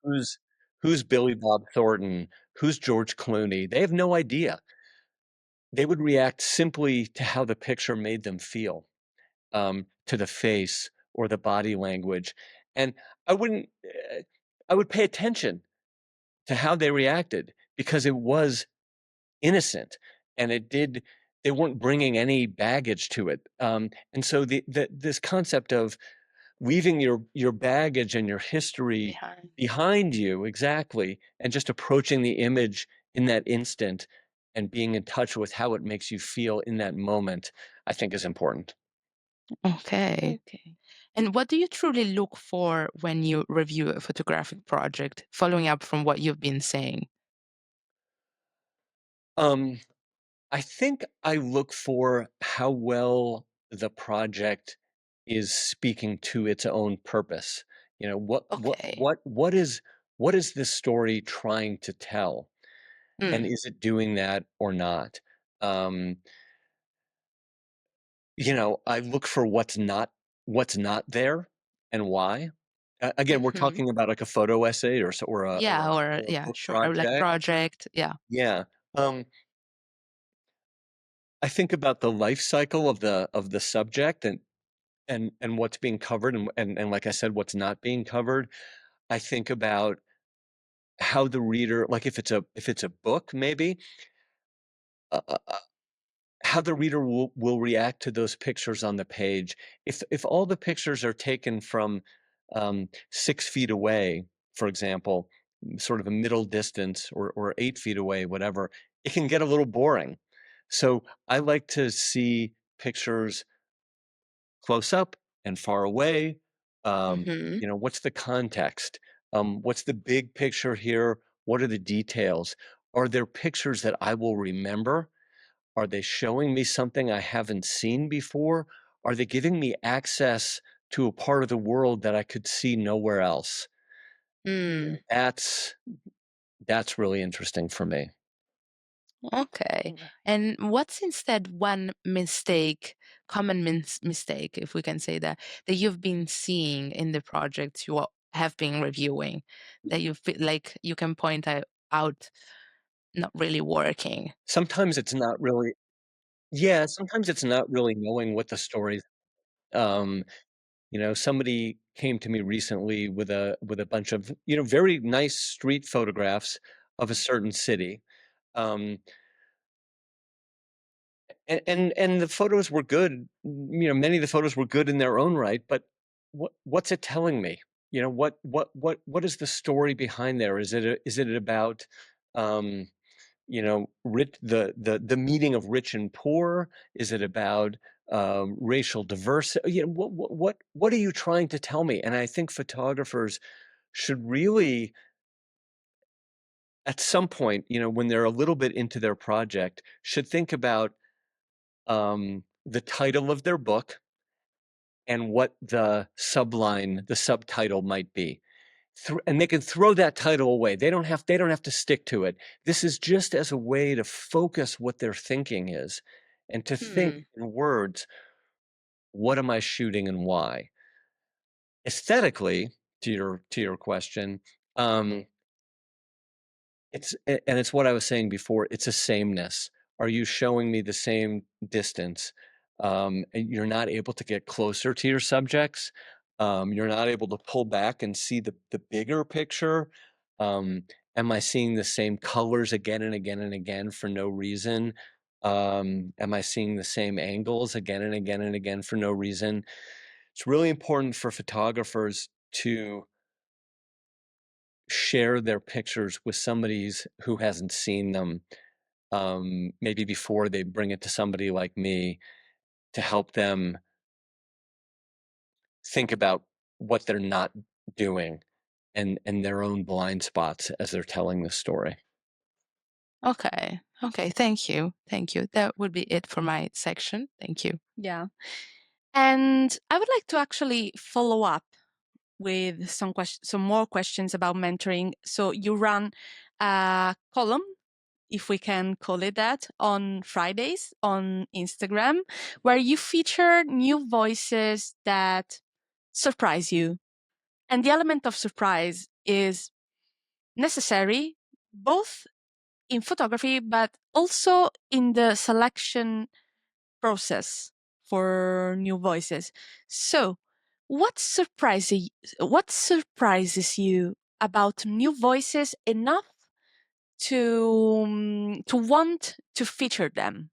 Who's who's Billy Bob Thornton? Who's George Clooney? They have no idea. They would react simply to how the picture made them feel, to the face or the body language, and I wouldn't. I would pay attention to how they reacted because it was innocent, and they weren't bringing any baggage to it. And so this concept of leaving your baggage and your history Behind. behind you, exactly, and just approaching the image in that instant and being in touch with how it makes you feel in that moment, I think is important. Okay. Okay. And what do you truly look for when you review a photographic project, following up from what you've been saying? Um, I think I look for how well the project is speaking to its own purpose. What what Okay. what what is what is this story trying to tell, and Mm. is it doing that or not? Um, I look for what's not there and why. Again, we're Hmm. talking about like a photo essay or so, or a or Yeah, a, or or a yeah, book sure. Or like project. project. Yeah. Yeah. Um, I think about the life cycle of the subject, and what's being covered, and like I said, what's not being covered. I think about how the reader, like if it's a book, maybe uh, uh, uh, how the reader will react to those pictures on the page. If all the pictures are taken from 6 feet away, for example, sort of a middle distance, or 8 feet away, whatever, it can get a little boring. So I like to see pictures close up and far away. Mm-hmm. What's the context? What's the big picture here? What are the details? Are there pictures that I will remember? Are they showing me something I haven't seen before? Are they giving me access to a part of the world that I could see nowhere else? Mm. That's really interesting for me. Okay. And what's instead one common mistake, if we can say that you've been seeing in the projects you have been reviewing, that you feel like you can point out not really working? Sometimes it's not really, yeah, sometimes it's not really knowing what the story. Um, Somebody came to me recently with a bunch of, very nice street photographs of a certain city. Um, and the photos were good. Many of the photos were good in their own right, but what's it telling me? What is the story behind there? Is it about um, rich, the meeting of rich and poor? Is it about racial diversity? What are you trying to tell me? And I think photographers should really, at some point, when they're a little bit into their project, should think about the title of their book and what the subtitle might be. And they can throw that title away. They don't have to stick to it. This is just as a way to focus what their thinking is, and to think Hmm. in words, what am I shooting and why? Aesthetically, to your question, um, it's what I was saying before, it's a sameness. Are you showing me the same distance? And you're not able to get closer to your subjects. You're not able to pull back and see the bigger picture. Am I seeing the same colors again and again and again for no reason? Am I seeing the same angles again and again and again for no reason? It's really important for photographers to share their pictures with somebody who hasn't seen them, maybe before they bring it to somebody like me, to help them think about what they're not doing, and their own blind spots as they're telling the story. Okay. Okay. Thank you. Thank you. That would be it for my section. Thank you. Yeah. And I would like to actually follow up with some more questions about mentoring. So you run a column, if we can call it that, on Fridays on Instagram, where you feature new voices that surprise you. And the element of surprise is necessary both in photography, but also in the selection process for new voices. So, what surprises you about new voices enough to want to feature them?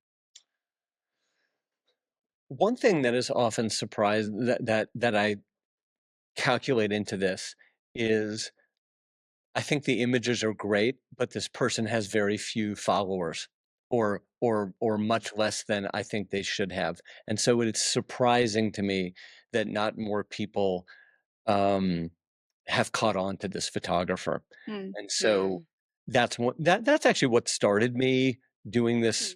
One thing that is often surprised, that I calculate into this, is I think the images are great, but this person has very few followers, or much less than I think they should have. And so it's surprising to me that not more people um, have caught on to this photographer. Mm. And so Hmm. that's actually what started me doing this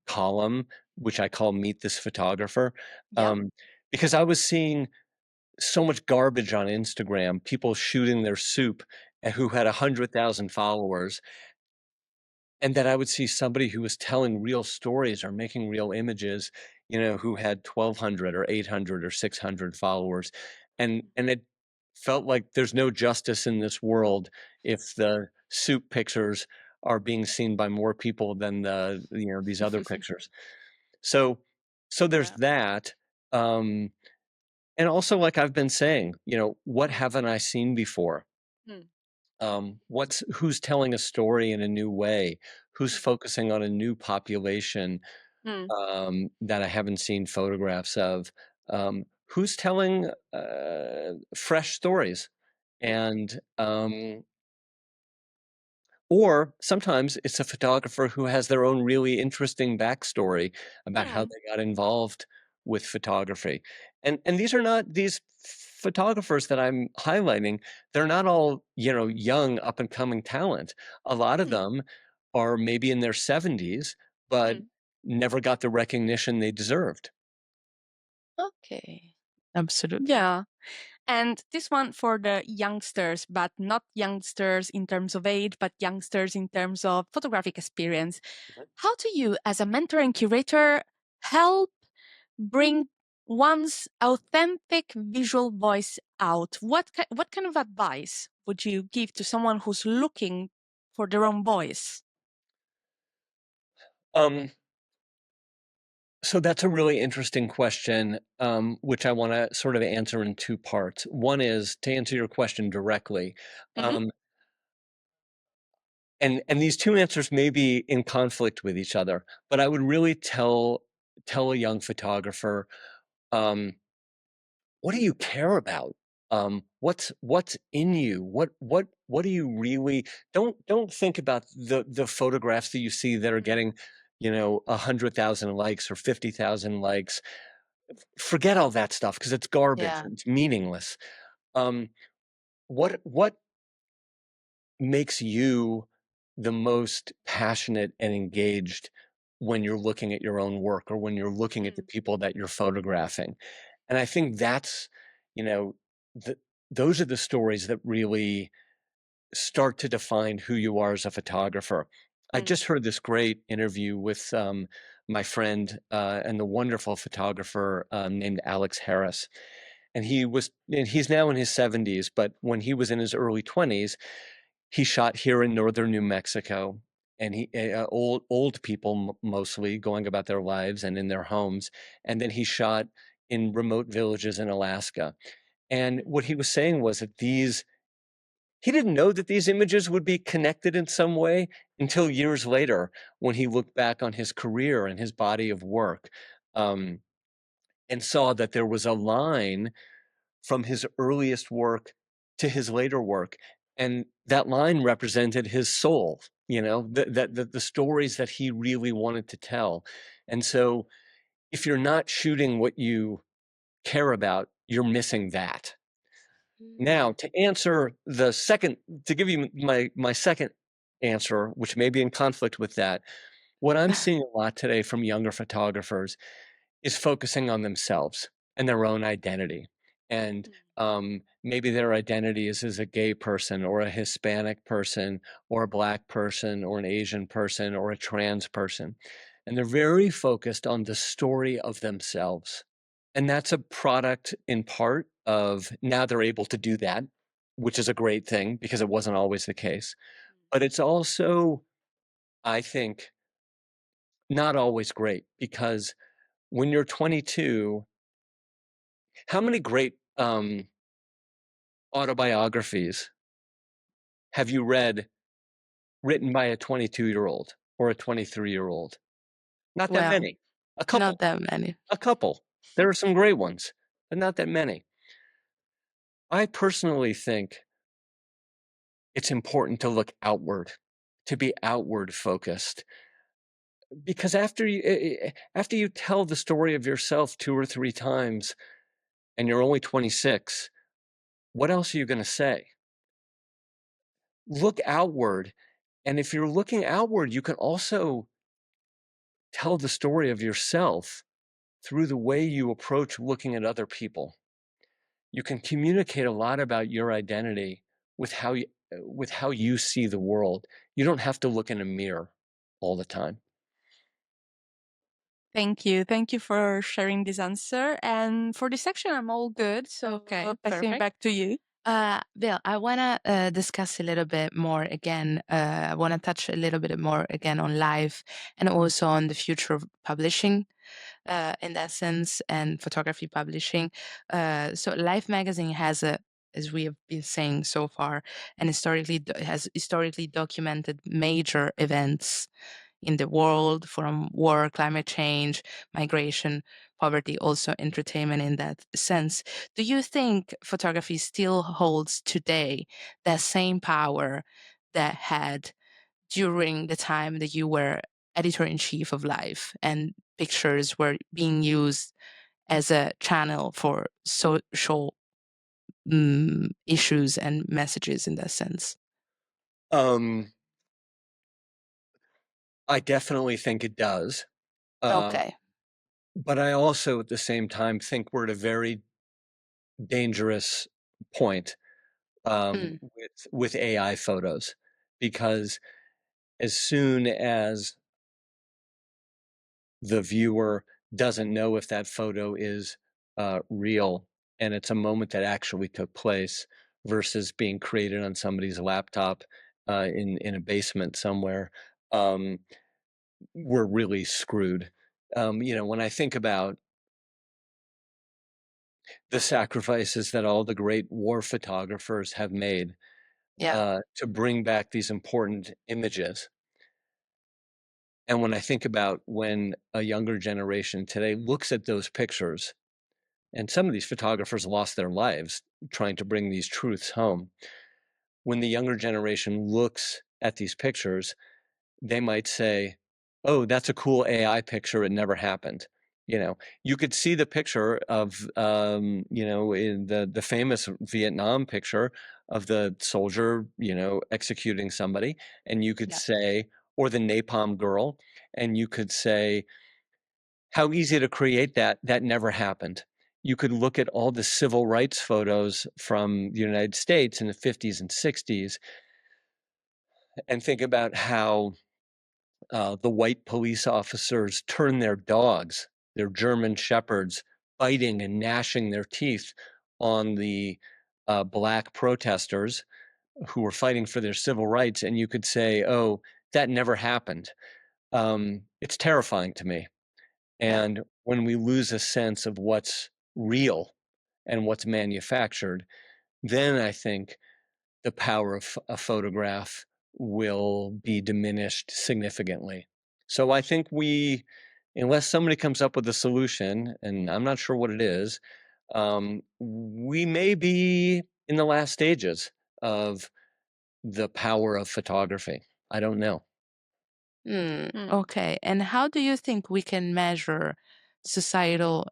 column, which I call Meet This Photographer, Yeah. um, because I was seeing so much garbage on Instagram, people shooting their soup, who had 100,000 followers, and then I would see somebody who was telling real stories or making real images, who had 1,200 or 800 or 600 followers, and it felt like there's no justice in this world if the soup pictures are being seen by more people than these other pictures. So there's Yeah. that. Um, and also, like I've been saying, what haven't I seen before? Mm. Who's telling a story in a new way? Who's focusing on a new population Mm. that I haven't seen photographs of? Who's telling fresh stories? And or sometimes it's a photographer who has their own really interesting backstory about how Mm. they got involved with photography. And these are not these photographers that I'm highlighting, they're not all, young up and coming talent. A lot of Mm. them are maybe in their 70s, but Mm. never got the recognition they deserved. Okay. Absolutely. Yeah. And this one for the youngsters, but not youngsters in terms of age, but youngsters in terms of photographic experience. How do you, as a mentor and curator, help bring one's authentic visual voice out? What kind of advice would you give to someone who's looking for their own voice? Um, So that's a really interesting question, which I want to sort of answer in two parts. One is to answer your question directly, Hmm. um, and these two answers may be in conflict with each other. But I would really tell a young photographer, um, what do you care about? What's in you? What do you really don't think about the photographs that you see that are getting, 100,000 likes or 50,000 likes. Forget all that stuff because it's garbage. Yeah. It's meaningless. Um, what makes you the most passionate and engaged when you're looking at your own work or when you're looking at the people that you're photographing? And I think that's, you know, the, those are the stories that really start to define who you are as a photographer. I Mm. just heard this great interview with my friend and the wonderful photographer named Alex Harris. And he's now in his 70s, but when he was in his early 20s, he shot here in northern New Mexico. And old people mostly going about their lives and in their homes. And then he shot in remote villages in Alaska. And what he was saying was that he didn't know that these images would be connected in some way until years later when he looked back on his career and his body of work, um, and saw that there was a line from his earliest work to his later work. And that line represented his soul, the stories that he really wanted to tell. And so if you're not shooting what you care about, you're missing that. Now, to give you my second answer, which may be in conflict with that, what I'm seeing a lot today from younger photographers is focusing on themselves and their own identity. And maybe their identity is as a gay person or a Hispanic person or a Black person or an Asian person or a trans person. And they're very focused on the story of themselves. And that's a product in part of now they're able to do that, which is a great thing because it wasn't always the case. But it's also, I think, not always great because when you're 22, how many great autobiographies have you read written by a 22-year-old or a 23-year-old? Not that Well, many. A not couple. that many. A couple. There are some great ones, but not that many. I personally think it's important to look outward, to be outward focused. Because after you tell the story of yourself 2 or 3 times and you're only 26, what else are you gonna say? Look outward, and if you're looking outward, you can also tell the story of yourself through the way you approach looking at other people. You can communicate a lot about your identity with how you see the world. You don't have to look in a mirror all the time. Thank you. Thank you for sharing this answer. And for this section, I'm all good. So Okay, passing perfect. back to you. Bill, I want to discuss a little bit more again. I want to touch a little bit more again on life and also on the future of publishing in that sense and photography publishing. So Life magazine has a as we have been saying so far, and has historically documented major events in the world, from war, climate change, migration, poverty, also entertainment in that sense. Do you think photography still holds today that same power that had during the time that you were editor-in-chief of Life and pictures were being used as a channel for social issues and messages in that sense? Um, I definitely think it does. Uh, Okay. but I also, at the same time, think we're at a very dangerous point Mm, with AI photos, because as soon as the viewer doesn't know if that photo is real and it's a moment that actually took place versus being created on somebody's laptop in a basement somewhere, um, we're really screwed. When I think about the sacrifices that all the great war photographers have made yeah. to bring back these important images. And when I think about when a younger generation today looks at those pictures, and some of these photographers lost their lives trying to bring these truths home. When the younger generation looks at these pictures, they might say, "Oh, that's a cool AI picture. It never happened." You could see the picture of, in the famous Vietnam picture of the soldier, executing somebody, and you could Yeah. say, or the napalm girl, and you could say, how easy to create that. That never happened. You could look at all the civil rights photos from the United States in the 50s and 60s and think about how the white police officers turned their dogs, their German shepherds, biting and gnashing their teeth on the black protesters who were fighting for their civil rights. And you could say, oh, that never happened. It's terrifying to me. Yeah. And when we lose a sense of what's real and what's manufactured, then I think the power of a photograph will be diminished significantly. So I think unless somebody comes up with a solution, and I'm not sure what it is, we may be in the last stages of the power of photography. I don't know. Mm. Okay. And how do you think we can measure societal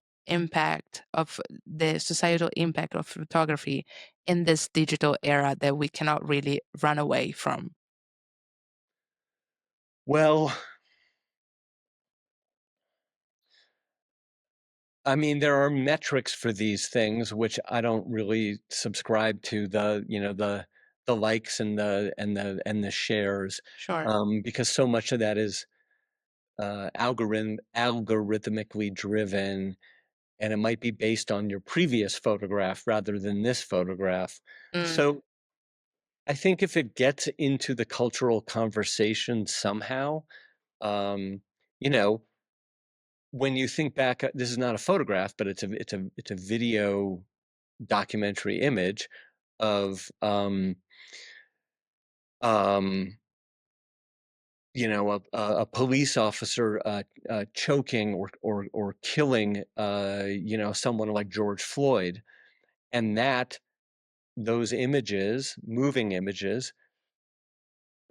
societal impact of photography in this digital era that we cannot really run away from? Well, I mean, there are metrics for these things, which I don't really subscribe to, the likes and the shares, Sure. because so much of that is algorithmically driven, and it might be based on your previous photograph rather than this photograph. Mm, So I think if it gets into the cultural conversation somehow, um, you know, when you think back, this is not a photograph, but it's a video documentary image of um, a police officer choking or killing someone like George Floyd, and those images, moving images,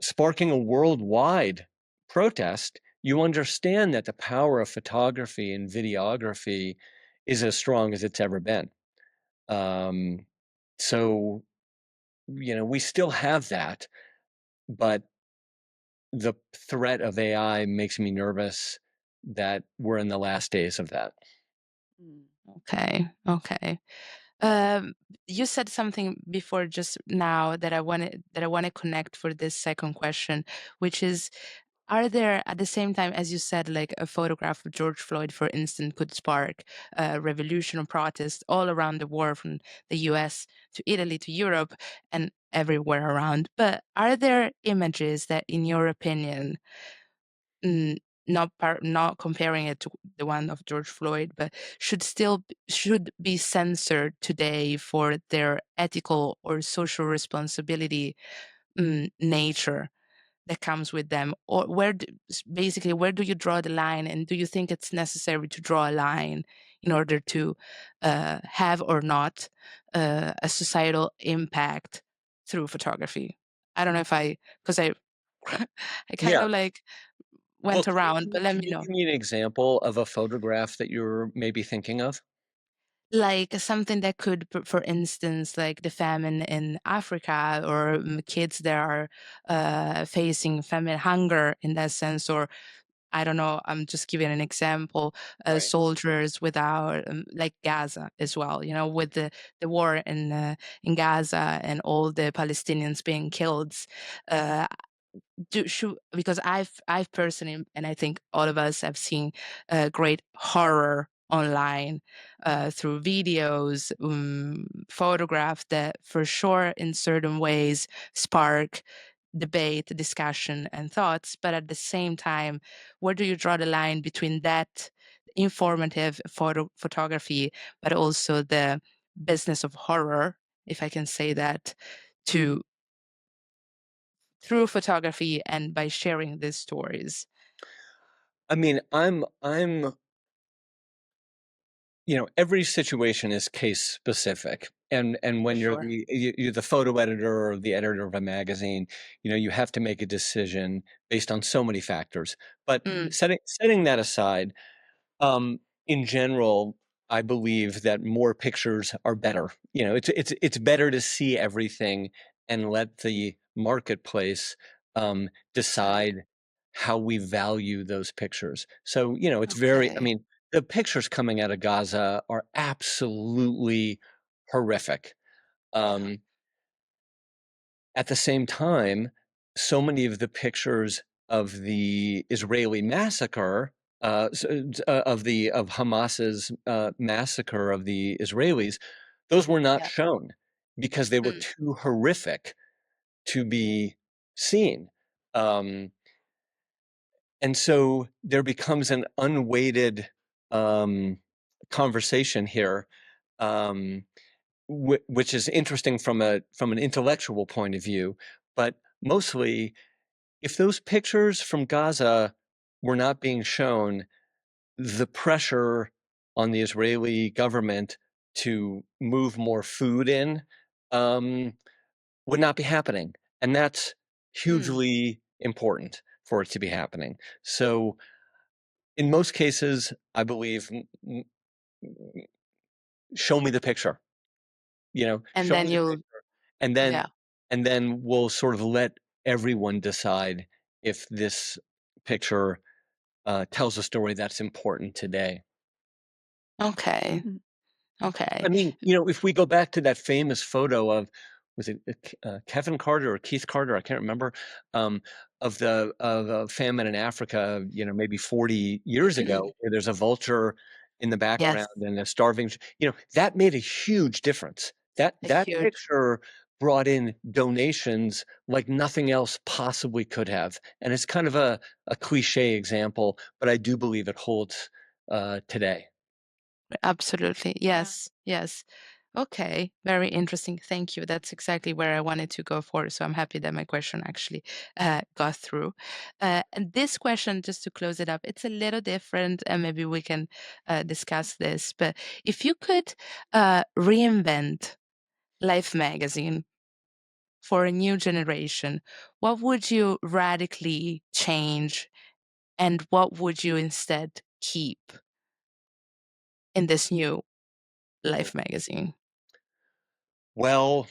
sparking a worldwide protest. You understand that the power of photography and videography is as strong as it's ever been. Um, so we still have that, but the threat of AI makes me nervous that we're in the last days of that. okay. Okay. Um, you said something before just now that I want to connect for this second question, which is, are there, at the same time, as you said, like a photograph of George Floyd, for instance, could spark a revolution or protest all around the world, from the US to Italy to Europe and everywhere around. But are there images that, in your opinion, not comparing it to the one of George Floyd, but should be censored today for their ethical or social responsibility nature that comes with them, or basically where do you draw the line, and do you think it's necessary to draw a line in order to have or not a societal impact through photography? I don't know if because I I kind Yeah. of like Well, went around, but let can me you know. give me an example of a photograph that you're maybe thinking of? Like something that could, for instance, like the famine in Africa, or kids that are facing famine, hunger in that sense, or I don't know, I'm just giving an example, Right. soldiers without, like Gaza as well, with the war in Gaza and all the Palestinians being killed. Uh, because I've personally, and I think all of us have seen great horror online through videos, photographs that for sure in certain ways spark debate, discussion, and thoughts. But at the same time, where do you draw the line between that informative photography, but also the business of horror, if I can say that, to through photography and by sharing these stories? I mean, every situation is case specific. And For when you're sure. you're the photo editor or the editor of a magazine, you have to make a decision based on so many factors. But Mm, setting that aside, in general, I believe that more pictures are better. It's better to see everything and let the marketplace right. decide how we value those pictures. So, it's I Okay. mean, the pictures coming out of Gaza are absolutely horrific. Um, at the same time, so many of the pictures of the Israeli massacre, of Hamas's massacre of the Israelis, those were not Yeah. shown because they were Mm, too horrific to be seen. Um, and so there becomes an unweighted um, conversation here, um, which is interesting from an intellectual point of view, but mostly if those pictures from Gaza were not being shown, the pressure on the Israeli government to move more food in um, would not be happening. And that's mm. hugely important for it to be happening. So in most cases, I believe, show me the picture, And show then me the you'll, picture. And then yeah. and then we'll sort of let everyone decide if this picture tells a story that's important today. Okay. Mhm. Okay. I mean, if we go back to that famous photo of, was it Kevin Carter or Keith Carter? I can't remember. Um, of a famine in Africa, maybe 40 years ago, where there's a vulture in the Yes. background and a starving. That made a huge difference. A That huge. picture brought in donations like nothing else possibly could have. And it's kind of a cliche example, but I do believe it holds today. Absolutely. Yeah. Yes. Yes. Okay. Very interesting. Thank you. That's exactly where I wanted to go for. So I'm happy that my question actually got through. And this question, just to close it up, it's a little different, and maybe we can discuss this. But if you could reinvent Life magazine for a new generation, what would you radically change, and what would you instead keep in this new Mhm. Life magazine? Well,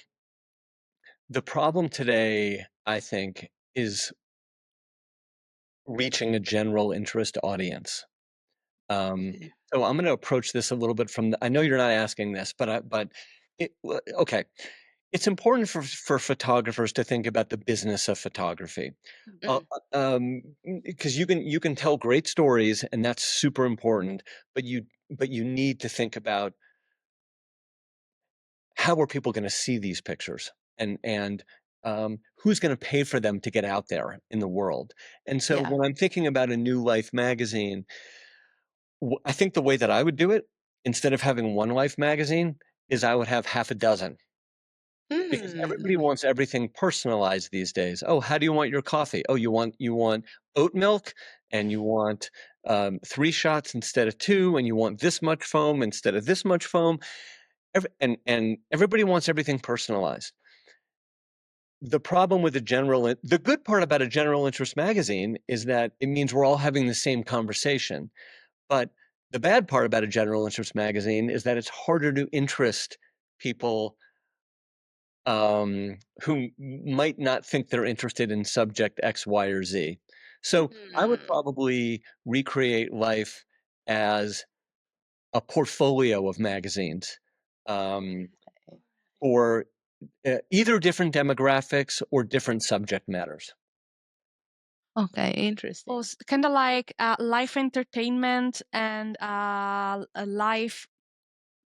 the problem today, I think, is reaching a general interest audience. Um, Okay. so I'm going to approach this a little bit I know you're not asking this, okay. It's important for photographers to think about the business of photography, Mm, because you can tell great stories, and that's super important. But you need to think about how are people going to see these pictures, and who's going to pay for them to get out there in the world? And so Yeah. when I'm thinking about a new Life magazine, I think the way that I would do it, instead of having one Life magazine, is I would have half a dozen. Because everybody wants everything personalized these days. Oh, how do you want your coffee? Oh, you want oat milk, and you want 3 shots instead of 2, and you want this much foam instead of this much foam. And everybody wants everything personalized. The problem with the good part about a general interest magazine is that it means we're all having the same conversation. But the bad part about a general interest magazine is that it's harder to interest people who might not think they're interested in subject X, Y, or Z. So I would probably recreate Life as a portfolio of magazines for either different demographics or different subject matters. Okay, interesting. Oh, kind of like life entertainment and a life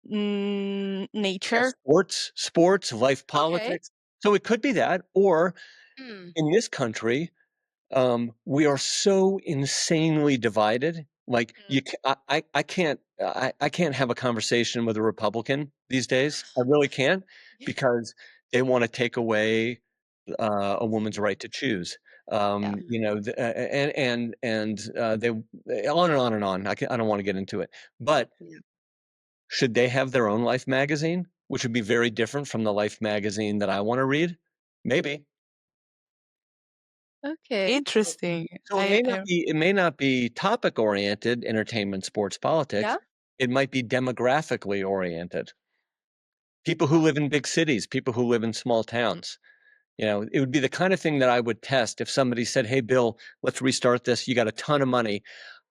Yeah, nature. sports, life politics. So it could be that, or in this country, we are so insanely divided. Like I can't have a conversation with a Republican these days. I really can't, because they want to take away a woman's right to choose. You know, they on and on and on. I don't want to get into it, but should they have their own Life magazine, which would be very different from the Life magazine that I want to read? Maybe. Okay. Interesting. So it may not be topic oriented, entertainment, sports, politics. Yeah. It might be demographically oriented. People who live in big cities, people who live in small towns. You know, it would be the kind of thing that I would test if somebody said, "Hey, Bill, let's restart this. You got a ton of money."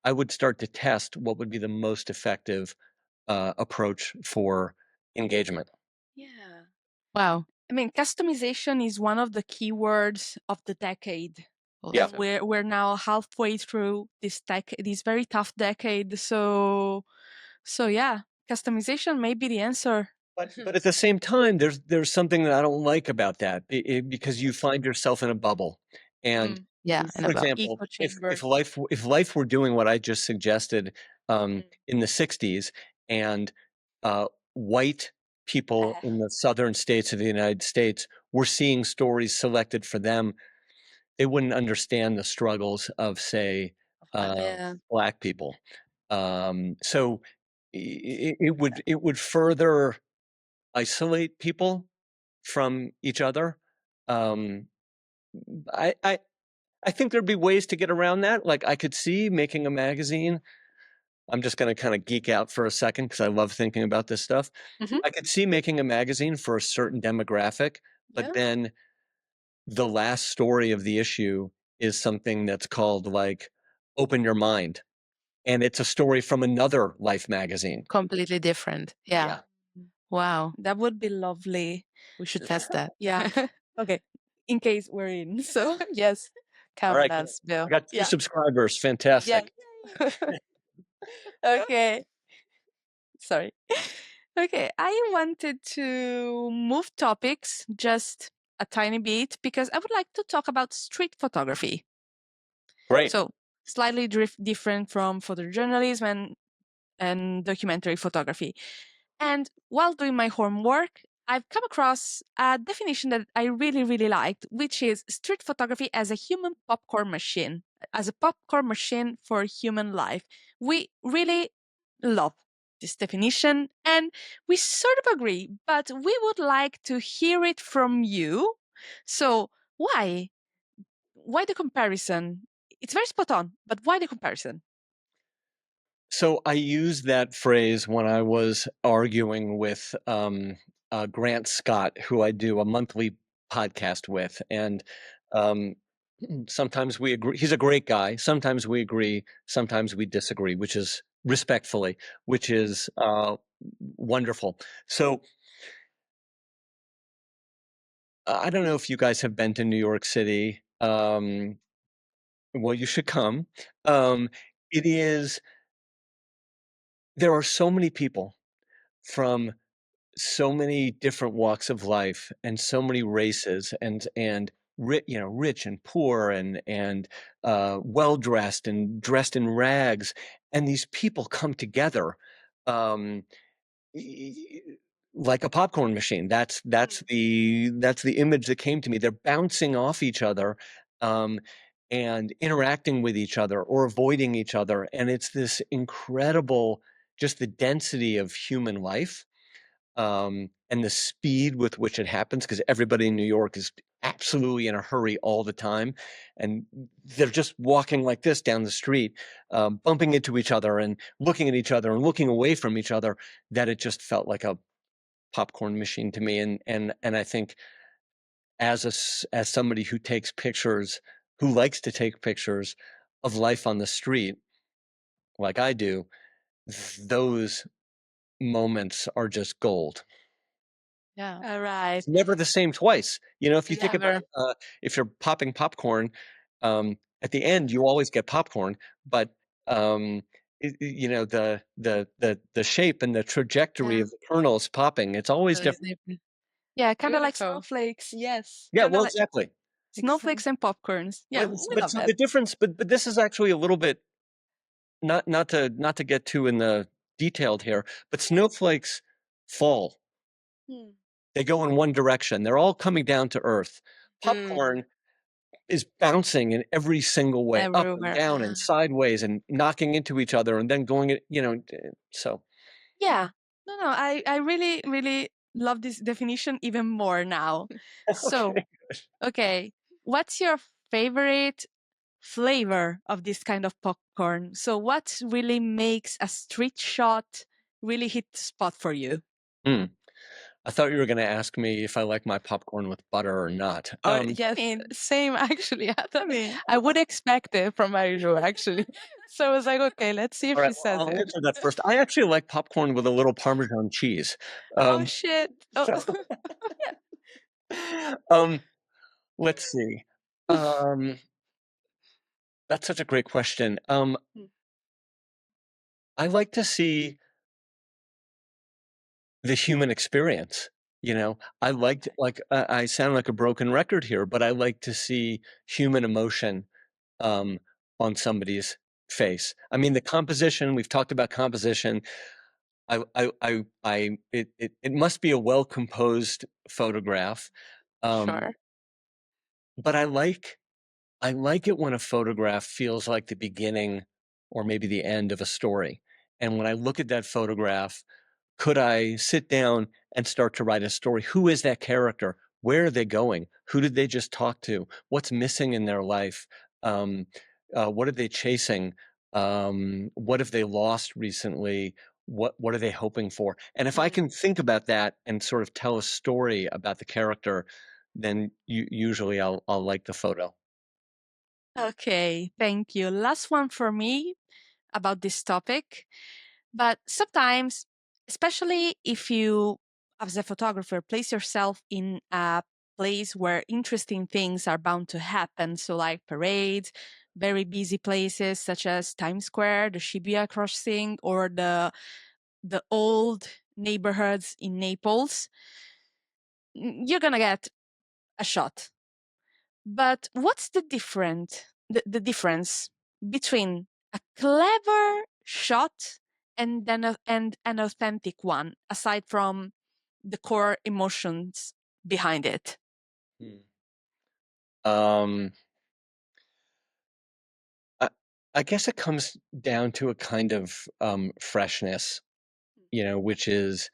I would start to test what would be the most effective approach for engagement. Yeah. Wow. I mean, customization is one of the keywords of the decade. Yeah. And we're now halfway through this very tough decade. So yeah, customization may be the answer. But at the same time, there's something that I don't like about that, because you find yourself in a bubble. And Yeah, and for about example, Echo chamber. if life were doing what I just suggested in the 60s, and white people in the southern states of the United States were seeing stories selected for them, they wouldn't understand the struggles of, say, Black people. So it would further isolate people from each other. Um, I, I I think there'd be ways to get around that. Like I could see making a magazine. I'm just going to kind of geek out for a second because I love thinking about this stuff. Mhm. I could see making a magazine for a certain demographic, but then the last story of the issue is something that's called like "Open Your Mind," and it's a story from another Life magazine. completely different. Yeah. Wow. That would be lovely. We should test that. Yeah. Okay. In case we're in. So Yes. All Count right, on us, Bill. I got 2 Yeah. subscribers. yeah. Fantastic. Okay. Sorry. Okay. I wanted to move topics just a tiny bit because I would like to talk about street photography. Great. So slightly different from photojournalism and documentary photography. And while doing my homework, I've come across a definition that I really, really liked, which is street photography as a human popcorn machine, as a popcorn machine for human life. We really love this definition and we sort of agree, but we would like to hear it from you. So, why? Why the comparison? It's very spot on, but why the comparison? So I used that phrase when I was arguing with Grant Scott, who I do a monthly podcast with, and um, sometimes we agree. He's a great guy. Sometimes we agree. Sometimes we disagree, which is respectfully, which is wonderful. So I don't know if you guys have been to New York City. Well, you should come. It is. There are so many people from so many different walks of life and so many races and rich and poor and well dressed and dressed in rags, and these people come together um, y- like a popcorn machine. That's the image that came to me. They're bouncing off each other. Um, and interacting with each other or avoiding each other. And it's this incredible, just the density of human life and the speed with which it happens, because everybody in New York is absolutely in a hurry all the time, and they're just walking like this down the street, bumping into each other and looking at each other and looking away from each other, that it just felt like a popcorn machine to me. And I think as somebody who takes pictures, who likes to take pictures of life on the street, like I do, those moments are just gold. Yeah. All right. It's never the same twice. If you think Never. about, if you're popping popcorn, at the end, you always get popcorn, but, the shape and the trajectory Yeah. of the kernels popping, it's always Really different. different. Yeah, kind of like Beautiful. snowflakes. Yes. Yeah, Kind of well, like exactly. snowflakes and popcorns. Yeah, we But love so that. the difference, but this is actually a little bit, not to get too in the detailed here, but snowflakes fall. Hmm. They go in one direction. They're all coming down to earth. Mm. Popcorn is bouncing in every single way, up and Everywhere. down and sideways and knocking into each other and then going so. Yeah. No, I really, really love this definition even more now. So, Okay. okay, what's your favorite flavor of this kind of popcorn? So, what really makes a street shot really hit the spot for you? Hmm. I thought you were gonna ask me if I like my popcorn with butter or not. Oh, I yes, mean, same actually. I mean, I would expect it from Marilu, actually. So I was like, okay, let's see if All right, she well, says I'll it. answer that first. I actually like popcorn with a little Parmesan cheese. Oh, Um, shit. Oh. so, um, let's see. Um, that's such a great question. Mm. I like to see the human experience. I liked like I sound like a broken record here, but I like to see human emotion um, on somebody's face. I mean, the composition. We've talked about composition. It must be a well composed photograph, Sure. but I like it when a photograph feels like the beginning or maybe the end of a story. And when I look at that photograph, could I sit down and start to write a story? Who is that character? Where are they going? Who did they just talk to? What's missing in their life? Um, what are they chasing? What have they lost recently? What are they hoping for? And if I Mm. can think about that and sort of tell a story about the character, then usually I'll like the photo. Okay, thank you. Last one for me about this topic. But sometimes, especially if you, as a photographer, place yourself in a place where interesting things are bound to happen, so like parades, very busy places such as Times Square, the Shibuya crossing, or the old neighborhoods in Naples, you're gonna get a shot. But what's the difference between a clever shot and an authentic one, aside from the core emotions behind it? Hmm. Um, I, I guess it comes down to a kind of freshness, which is,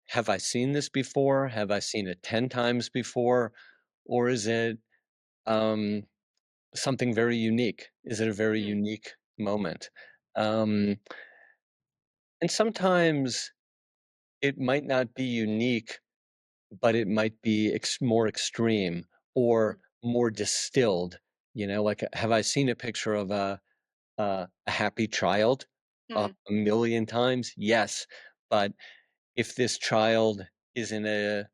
have I seen this before? Have I seen it 10 times before? Or is it um, something very unique? Is it a very Hmm. unique moment? Um, and sometimes it might not be unique, but it might be more extreme or more distilled. Like, have I seen a picture of a happy child Hmm. a million times? Yes. But if this child is in a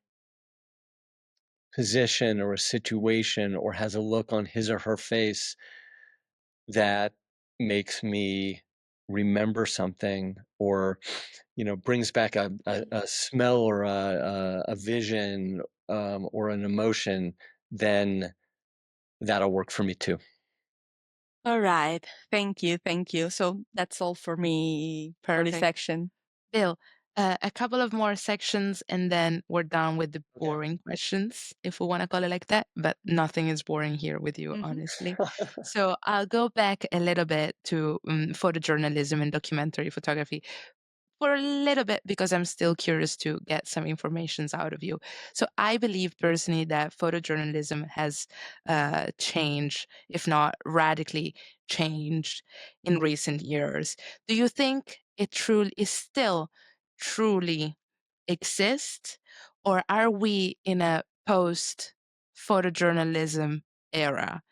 position or a situation or has a look on his or her face that makes me remember something or brings back a smell or a vision or an emotion, then that'll work for me too. All right. Thank you. Thank you. So that's all for me per this Okay. section. Bill, a couple of more sections and then we're done with the Okay. boring questions, if we want to call it like that. But nothing is boring here with you, honestly. So I'll go back a little bit to photojournalism and documentary photography for a little bit because I'm still curious to get some informations out of you. So I believe personally that photojournalism has changed, if not radically changed, in recent years. Do you think it truly is still truly exists, or are we in a post photojournalism era?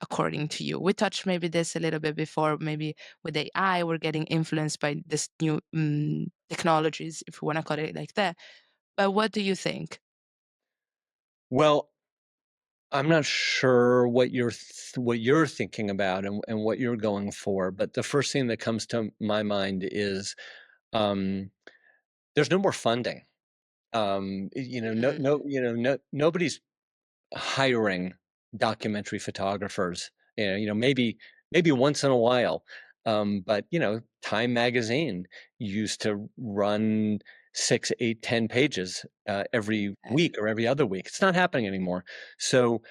According to you, we touched maybe this a little bit before, maybe with AI we're getting influenced by this new technologies, if we want to call it like that. But what do you think? Well, I'm not sure what you're thinking about and what you're going for, but the first thing that comes to my mind is um, there's no more funding. Mm, Nobody's hiring documentary photographers. Maybe once in a while. But Time Magazine used to run 6, 8, 10 pages every week or every other week. It's not happening anymore. So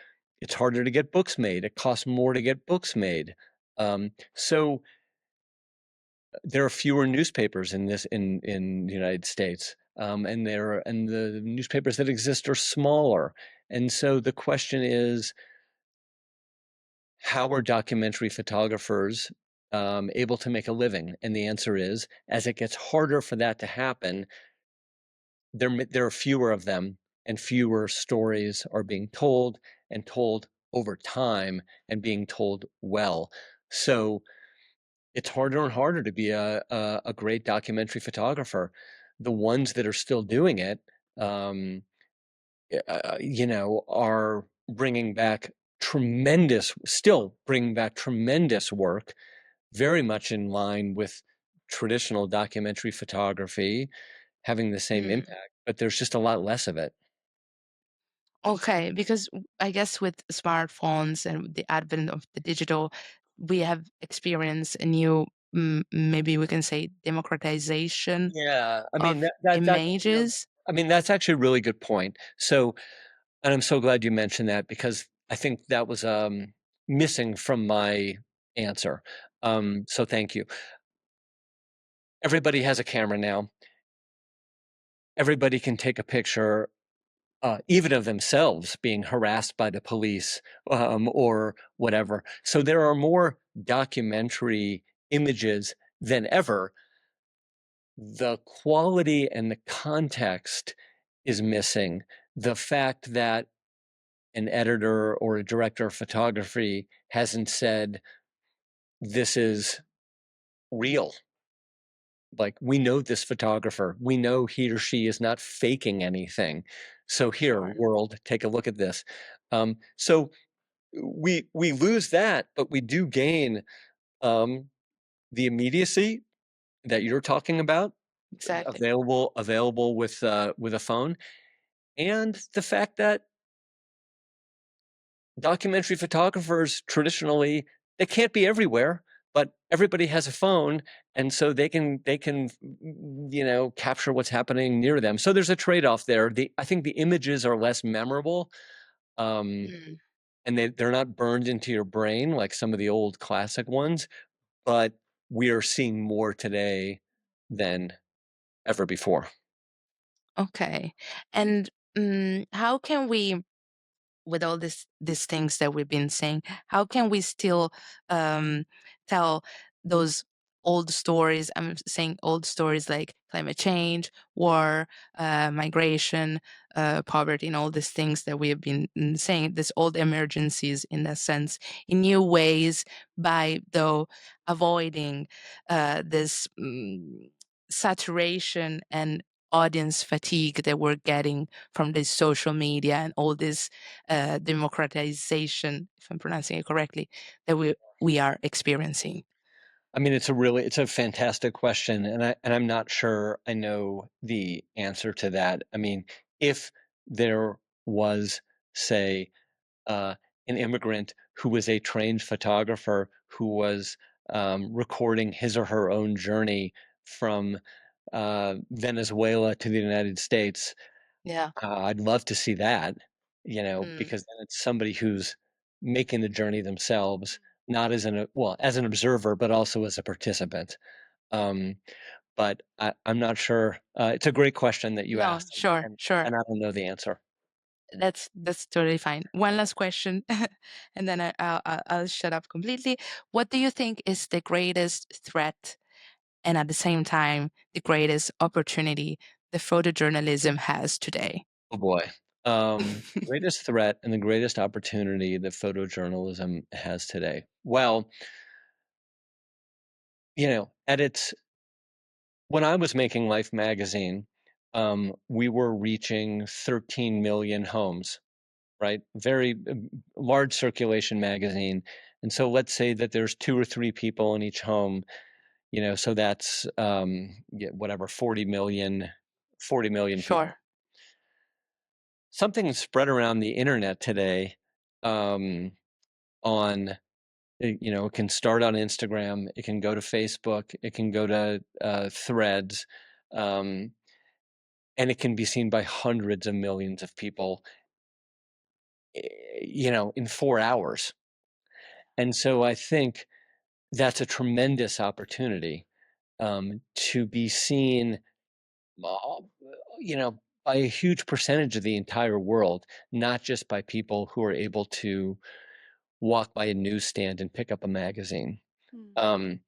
it's harder to get books made. It costs more to get books made. So there are fewer newspapers in the United States, and the newspapers that exist are smaller. And so the question is, how are documentary photographers able to make a living? And the answer is, as it gets harder for that to happen, there are fewer of them, and fewer stories are being told and told over time and being told well. So it's harder and harder to be a great documentary photographer. The ones that are still doing it, um, are still bringing back tremendous work, very much in line with traditional documentary photography, having the same mm. impact, but there's just a lot less of it. Okay, because I guess with smartphones and the advent of the digital, we have experienced a new, maybe we can say, democratization Yeah, I mean of images. that's actually a really good point. So, and I'm so glad you mentioned that because I think that was missing from my answer. So thank you. Everybody has a camera now. Everybody can take a picture, even of themselves being harassed by the police or whatever. So there are more documentary images than ever. The quality and the context is missing. The fact that an editor or a director of photography hasn't said, this is real. Like, we know this photographer, we know he or she is not faking anything. So here, Sure. world, take a look at this. So we lose that, but we do gain the immediacy that you're talking about, Exactly. available with a phone, and the fact that documentary photographers traditionally, they can't be everywhere, but everybody has a phone, and so they can capture what's happening near them. So there's a trade-off there. I think the images are less memorable, um, Mm. and they're not burned into your brain like some of the old classic ones, but we are seeing more today than ever before. Okay. And how can we, with all these things that we've been saying, how can we still um, tell those old stories? I'm saying old stories like climate change, war, migration, poverty, and all these things that we have been saying. These old emergencies, in a sense, in new ways, by though avoiding this saturation and audience fatigue that we're getting from this social media and all this democratization, if I'm pronouncing it correctly, that we are experiencing. I mean, it's a fantastic question, and I'm not sure I know the answer to that. I mean, if there was, say, uh, an immigrant who was a trained photographer who was recording his or her own journey from Venezuela to the United States, Yeah. I'd love to see that, Mm. because then it's somebody who's making the journey themselves, not as well, as an observer, but also as a participant. Um, but I'm not sure. It's a great question that you No, asked, sure, and, sure. and I don't know the answer. That's totally fine. One last question, and then I'll shut up completely. What do you think is the greatest threat, and at the same time, the greatest opportunity the photojournalism has today? Oh boy. The greatest threat and the greatest opportunity that photojournalism has today. Well, at its when I was making Life magazine, we were reaching 13 million homes, right? Very large circulation magazine. And so let's say that there's 2 or 3 people in each home, so that's whatever, 40 million people. Sure. Something spread around the internet today, on it can start on Instagram, it can go to Facebook, it can go to Threads, um, and it can be seen by hundreds of millions of people, in 4 hours. And so I think that's a tremendous opportunity, to be seen, uh, by a huge percentage of the entire world, not just by people who are able to walk by a newsstand and pick up a magazine. Mm. Um,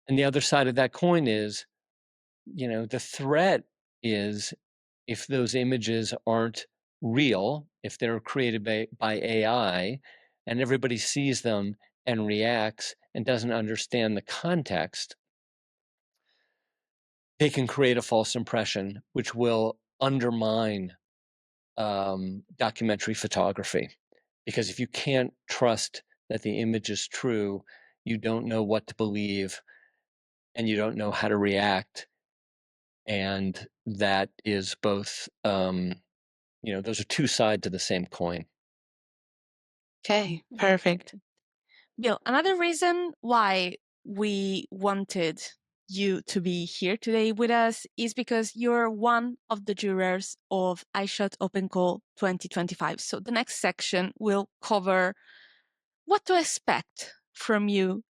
and the other side of that coin is, the threat is if those images aren't real, if they're created by AI and everybody sees them and reacts and doesn't understand the context, they can create a false impression, which will undermine documentary photography. Because if you can't trust that the image is true, you don't know what to believe and you don't know how to react. And that is both, those are two sides of the same coin. Okay, perfect. Bill, another reason why we wanted you to be here today with us is because you're one of the jurors of Eyeshot Open Call 2025. So the next section will cover what to expect from you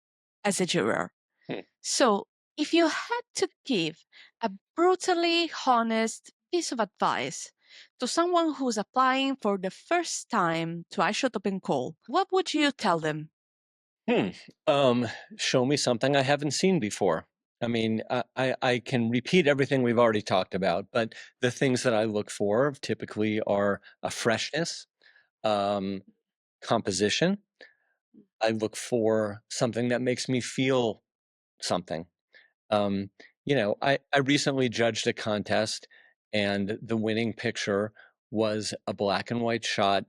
as a juror. Hmm. So if you had to give a brutally honest piece of advice to someone who's applying for the first time to Eyeshot Open Call, what would you tell them? Hmm. Um, Show me something I haven't seen before. I mean, I can repeat everything we've already talked about, but the things that I look for typically are a freshness, um, composition. I look for something that makes me feel something. I recently judged a contest, and the winning picture was a black and white shot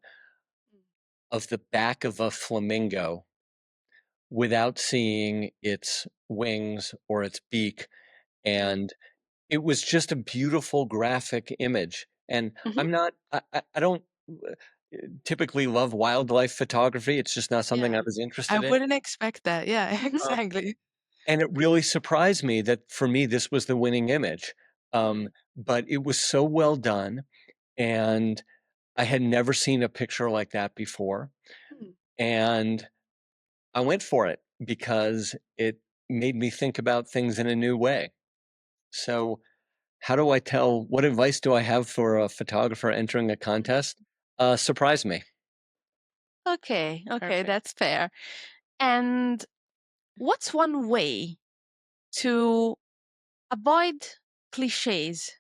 of the back of a flamingo without seeing its wings or its beak. And it was just a beautiful graphic image. And Mhm. I don't typically love wildlife photography. It's just not something I Yeah. was I interested in. wouldn't expect that. Yeah, Uh, exactly. and it really surprised me that for me, this was the winning image. But it was so well done. And I had never seen a picture like that before. And I went for it because it made me think about things in a new way. So, what advice do I have for a photographer entering a contest? Surprise me. Okay, okay, Perfect. that's fair. And what's one way to avoid cliches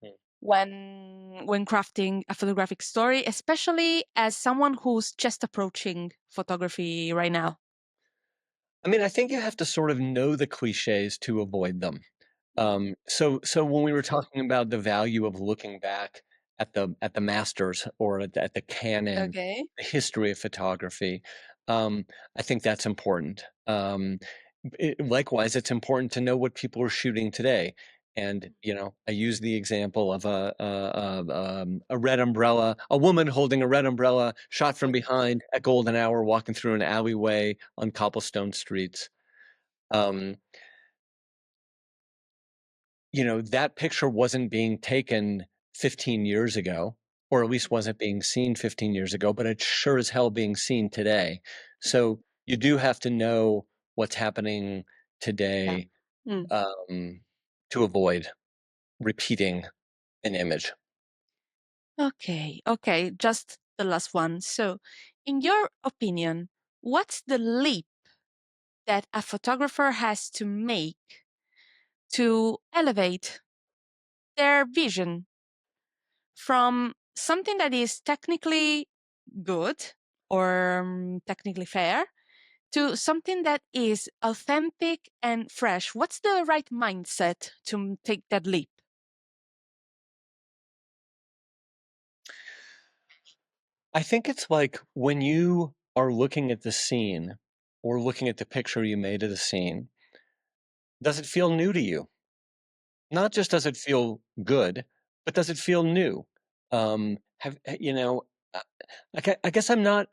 Mm. when crafting a photographic story, especially as someone who's just approaching photography right now? I mean, I think you have to sort of know the cliches to avoid them. So when we were talking about the value of looking back at the masters or at the canon, Okay. the history of photography, um, I think that's important. Likewise, it's important to know what people are shooting today. And, I use the example of a red umbrella, a woman holding a red umbrella, shot from behind at golden hour, walking through an alleyway on cobblestone streets. Um, that picture wasn't being taken 15 years ago, or at least wasn't being seen 15 years ago, but it's sure as hell being seen today. So you do have to know what's happening today to avoid repeating an image. Okay. Just the last one. So, in your opinion, what's the leap that a photographer has to make to elevate their vision from something that is technically good or technically fair to something that is authentic and fresh? What's the right mindset to take that leap? I think it's like when you are looking at the scene or looking at the picture you made of the scene, does it feel new to you? Not just does it feel good, but does it feel new? Uh, I guess I'm not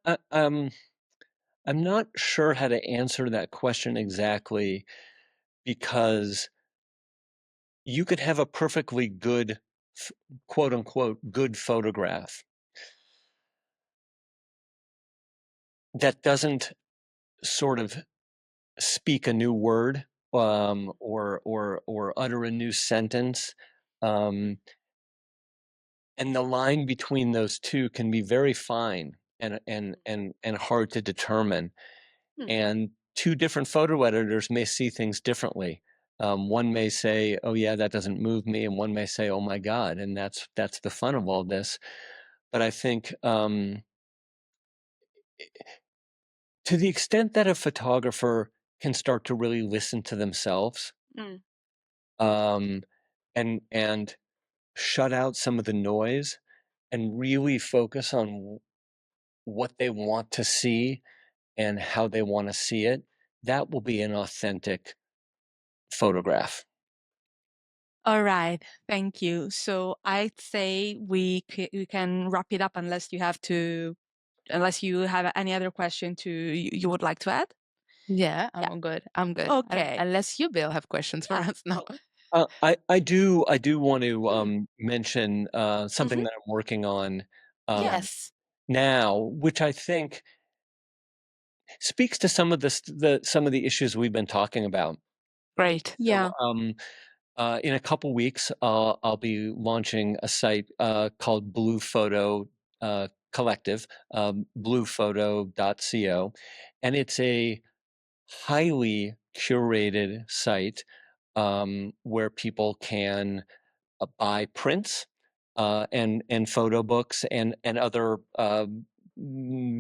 sure how to answer that question exactly, because you could have a perfectly good, quote unquote, good photograph that doesn't sort of speak a new word, or utter a new sentence. And the line between those two can be very fine and hard to determine. And two different photo editors may see things differently. One may say, "Oh yeah, that doesn't move me," and one may say, "Oh my God," and that's the fun of all this. But I think, to the extent that a photographer can start to really listen to themselves, um, and shut out some of the noise and really focus on what they want to see and how they want to see it, that will be an authentic photograph. All right, thank you. So I'd say we can wrap it up unless you have any other question you would like to add. Yeah, Yeah. I'm good. I'm good. Okay. Unless you, Bill, have questions for us. No. I do want to mention something that I'm working on Yes. now, which I think speaks to some of some of the issues we've been talking about. Great. Yeah. In a couple weeks, I'll be launching a site called Blue Photo Collective, bluephoto.co, and it's a highly curated site where people can buy prints and photo books and other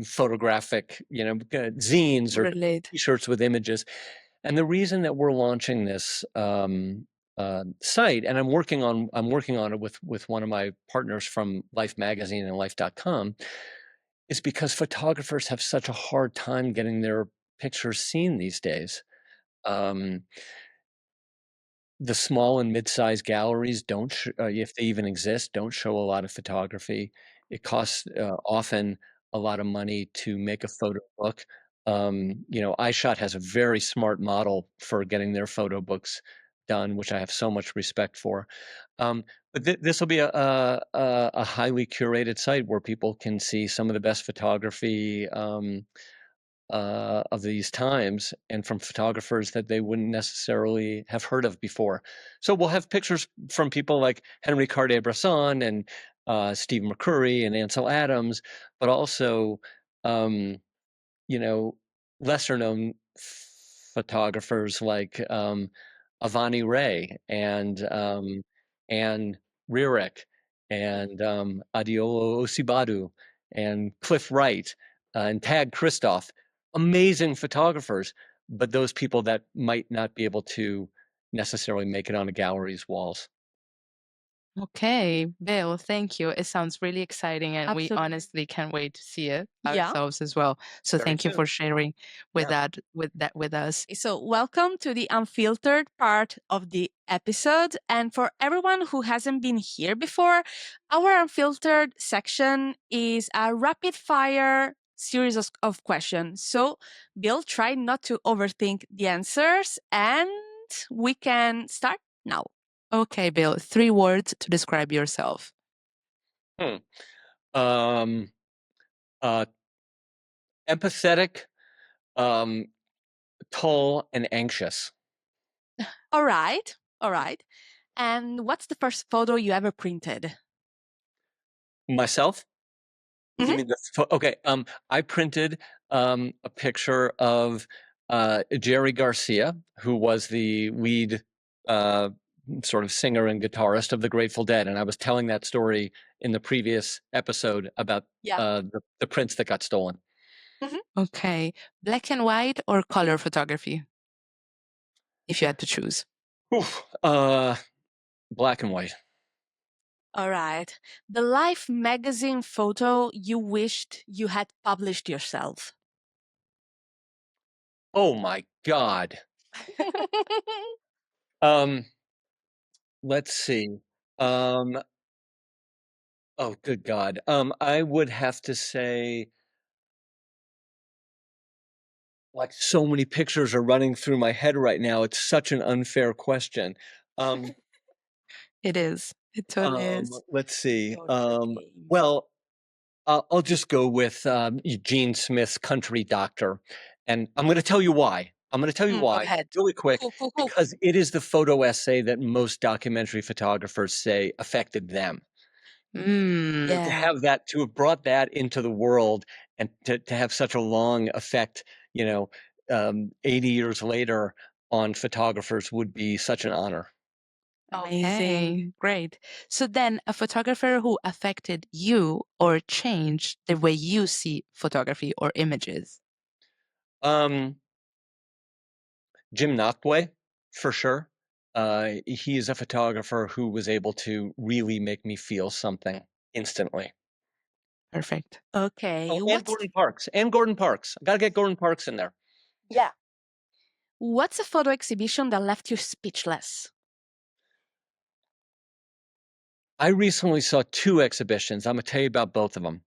photographic, zines or Relate. T-shirts with images. And the reason that we're launching this site, and I'm working on it with one of my partners from Life Magazine and Life.com, is because photographers have such a hard time getting their pictures seen these days. The small and mid-sized galleries don't, if they even exist, don't show a lot of photography. It costs often a lot of money to make a photo book. Eyeshot has a very smart model for getting their photo books done, which I have so much respect for. Um, but this will be a highly curated site where people can see some of the best photography of these times, and from photographers that they wouldn't necessarily have heard of before. So we'll have pictures from people like Henry Cartier-Bresson and Steve McCurry and Ansel Adams, but also, um, lesser known photographers like Avani Ray and Anne Rierich and Adiolo Osibadu and Cliff Wright and Tag Christoph. Amazing photographers, but those people that might not be able to necessarily make it on a gallery's walls. Okay, Bill, thank you. It sounds really exciting, and we Absolutely. honestly can't wait to see it Yeah. ourselves as well. So Very thank you soon. for sharing with Yeah. with us. So, welcome to the unfiltered part of the episode. And for everyone who hasn't been here before, our unfiltered section is a rapid fire series of questions. So, Bill, try not to overthink the answers, and we can start now. Okay, Bill, 3 words to describe yourself. Hmm. Um, uh, Empathetic, um, tall, and anxious. All right. All right. And what's the first photo you ever printed? Myself? You Mhm. mean okay? I printed a picture of Jerry Garcia, who was the lead uh, sort of singer and guitarist of the Grateful Dead, and I was telling that story in the previous episode about Yeah. the prints that got stolen. Okay, black and white or color photography, if you had to choose. Oof, black and white. All right. The Life magazine photo you wished you had published yourself. Oh my God. Um, let's see. Um, oh, good God. I would have to say, like, so many pictures are running through my head right now. It's such an unfair question. Um, It is. It totally is. let's see. Totally. Well, I'll just go with Eugene Smith's Country Doctor, and I'm going to tell you why. I'm going to tell you Go why ahead. really quick, Cool. because it is the photo essay that most documentary photographers say affected them. Mm, So to Yeah. have that, to have brought that into the world, and to have such a long effect, 80 years later on photographers would be such an honor. Amazing. okay, great. So then, a photographer who affected you or changed the way you see photography or images. Um, Jim Nockway, for sure. He is a photographer who was able to really make me feel something instantly. Perfect. Okay. Oh, and Gordon Parks. And Gordon Parks. I gotta get Gordon Parks in there. Yeah. What's a photo exhibition that left you speechless? I recently saw 2 exhibitions. Imma tell you about both of them.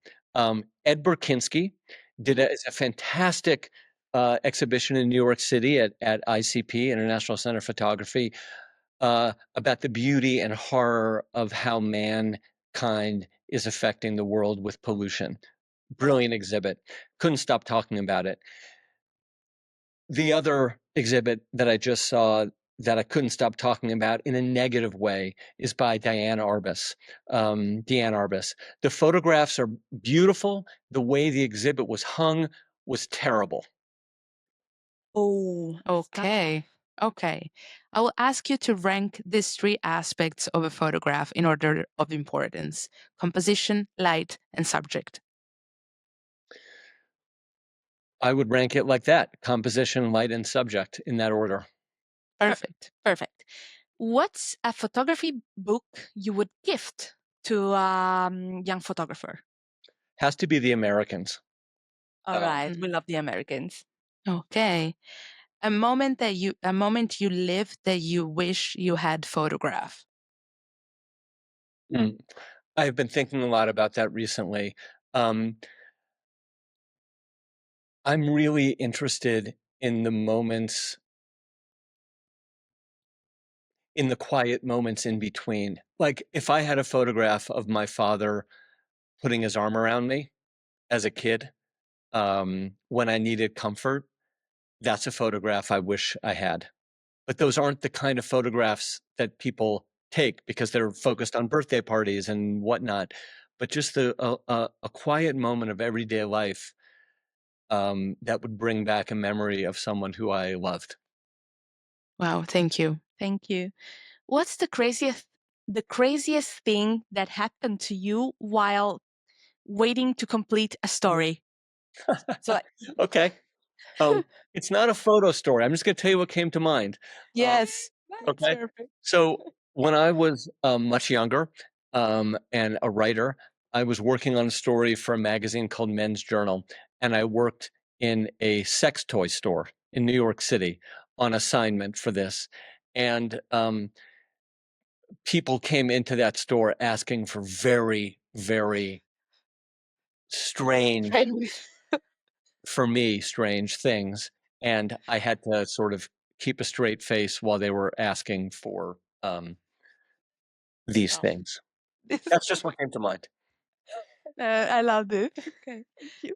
Ed Burkinski is a fantastic, exhibition in New York City at ICP, International Center of Photography, about the beauty and horror of how mankind is affecting the world with pollution. Brilliant exhibit. Couldn't stop talking about it. The other exhibit that I just saw that I couldn't stop talking about in a negative way is by Deanne Arbus. The photographs are beautiful. The way the exhibit was hung was terrible. Oh, Okay. Okay. I will ask you to rank these 3 aspects of a photograph in order of importance: composition, light, and subject. I would rank it like that: composition, light, and subject in that order. Perfect. perfect. What's a photography book you would gift to a young photographer? Has to be The Americans. All right. We Mm. love the Americans. Okay. A moment you lived that you wish you had photographed. Mm. I've been thinking a lot about that recently. Um, I'm really interested in the moments, in the quiet moments in between. Like, if I had a photograph of my father putting his arm around me as a kid, when I needed comfort, that's a photograph I wish I had. But those aren't the kind of photographs that people take because they're focused on birthday parties and whatnot. But just a quiet moment of everyday life, that would bring back a memory of someone who I loved. Wow, thank you. Thank you. What's the craziest thing that happened to you while waiting to complete a story? So like, Okay. It's not a photo story. I'm just gonna tell you what came to mind. Um, yes, that's okay. perfect. So When I was much younger and a writer, I was working on a story for a magazine called Men's Journal, and I worked in a sex toy store in New York City on assignment for this. And people came into that store asking for very, very strange, for me, strange things. And I had to sort of keep a straight face while they were asking for these Oh. things. That's just what came to mind. I love it. Okay, thank you.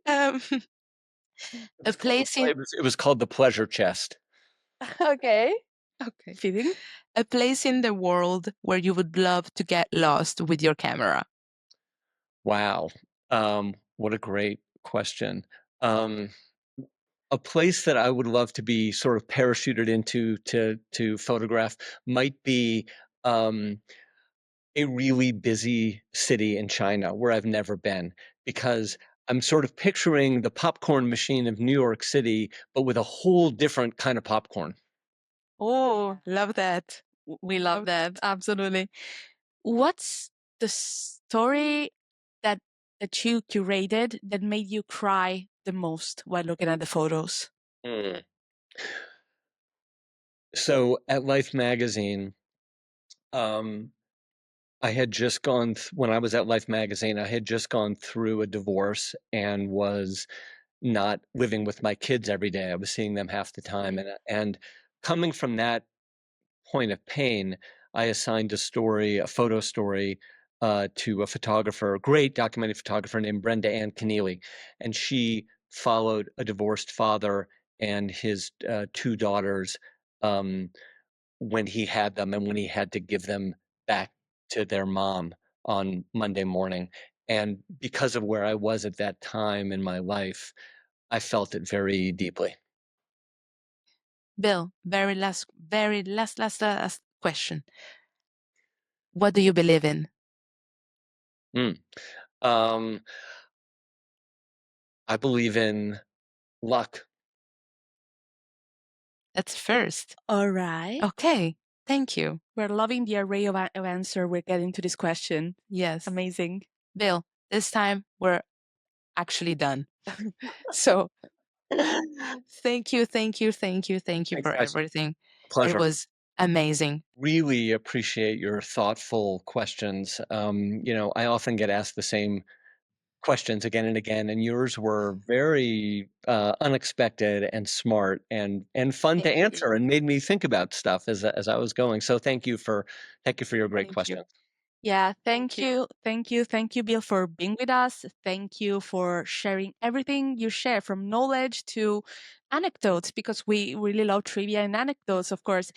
A place in It was called the pleasure chest. Okay. Okay. Fitting. a place in the world where you would love to get lost with your camera. Wow. What a great question. A place that I would love to be sort of parachuted into to photograph might be a really busy city in China where I've never been, because I'm sort of picturing the popcorn machine of New York City, but with a whole different kind of popcorn. Oh, love that. We love that. Absolutely. What's the story that you curated that made you cry the most while looking at the photos? Mm. So at Life magazine, I had just gone when I was at Life magazine, I had just gone through a divorce and was not living with my kids every day. I was seeing them half the time, and coming from that point of pain, I assigned a photo story, to a photographer, a great documentary photographer named Brenda Ann Keneally, and she followed a divorced father and his two daughters when he had them and when he had to give them back to their mom on Monday morning. And because of where I was at that time in my life, I felt it very deeply. Bill, last question. What do you believe in? Um, I believe in luck. That's first. All right. Okay, thank you. We're loving the array of answer we're getting to this question. Yes. Amazing. Bill, this time we're actually done. So thank you Thanks, for guys. everything. Pleasure. It was amazing. Really appreciate your thoughtful questions. I often get asked the same questions again and again, and yours were very unexpected and smart and fun to Thank you. answer, and made me think about stuff as I was going. So thank you for your great Thank you. questions. Yeah, thank you. Thank you, Bill, for being with us. Thank you for sharing everything you share, from knowledge to anecdotes, because we really love trivia and anecdotes, of course.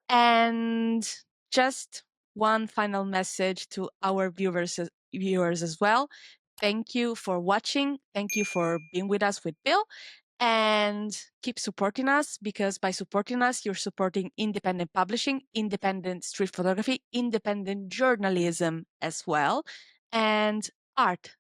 And just one final message to our viewers as well. Thank you for watching. Thank you for being with us with Bill. And keep supporting us, because by supporting us, you're supporting independent publishing, independent street photography, independent journalism as well, and art.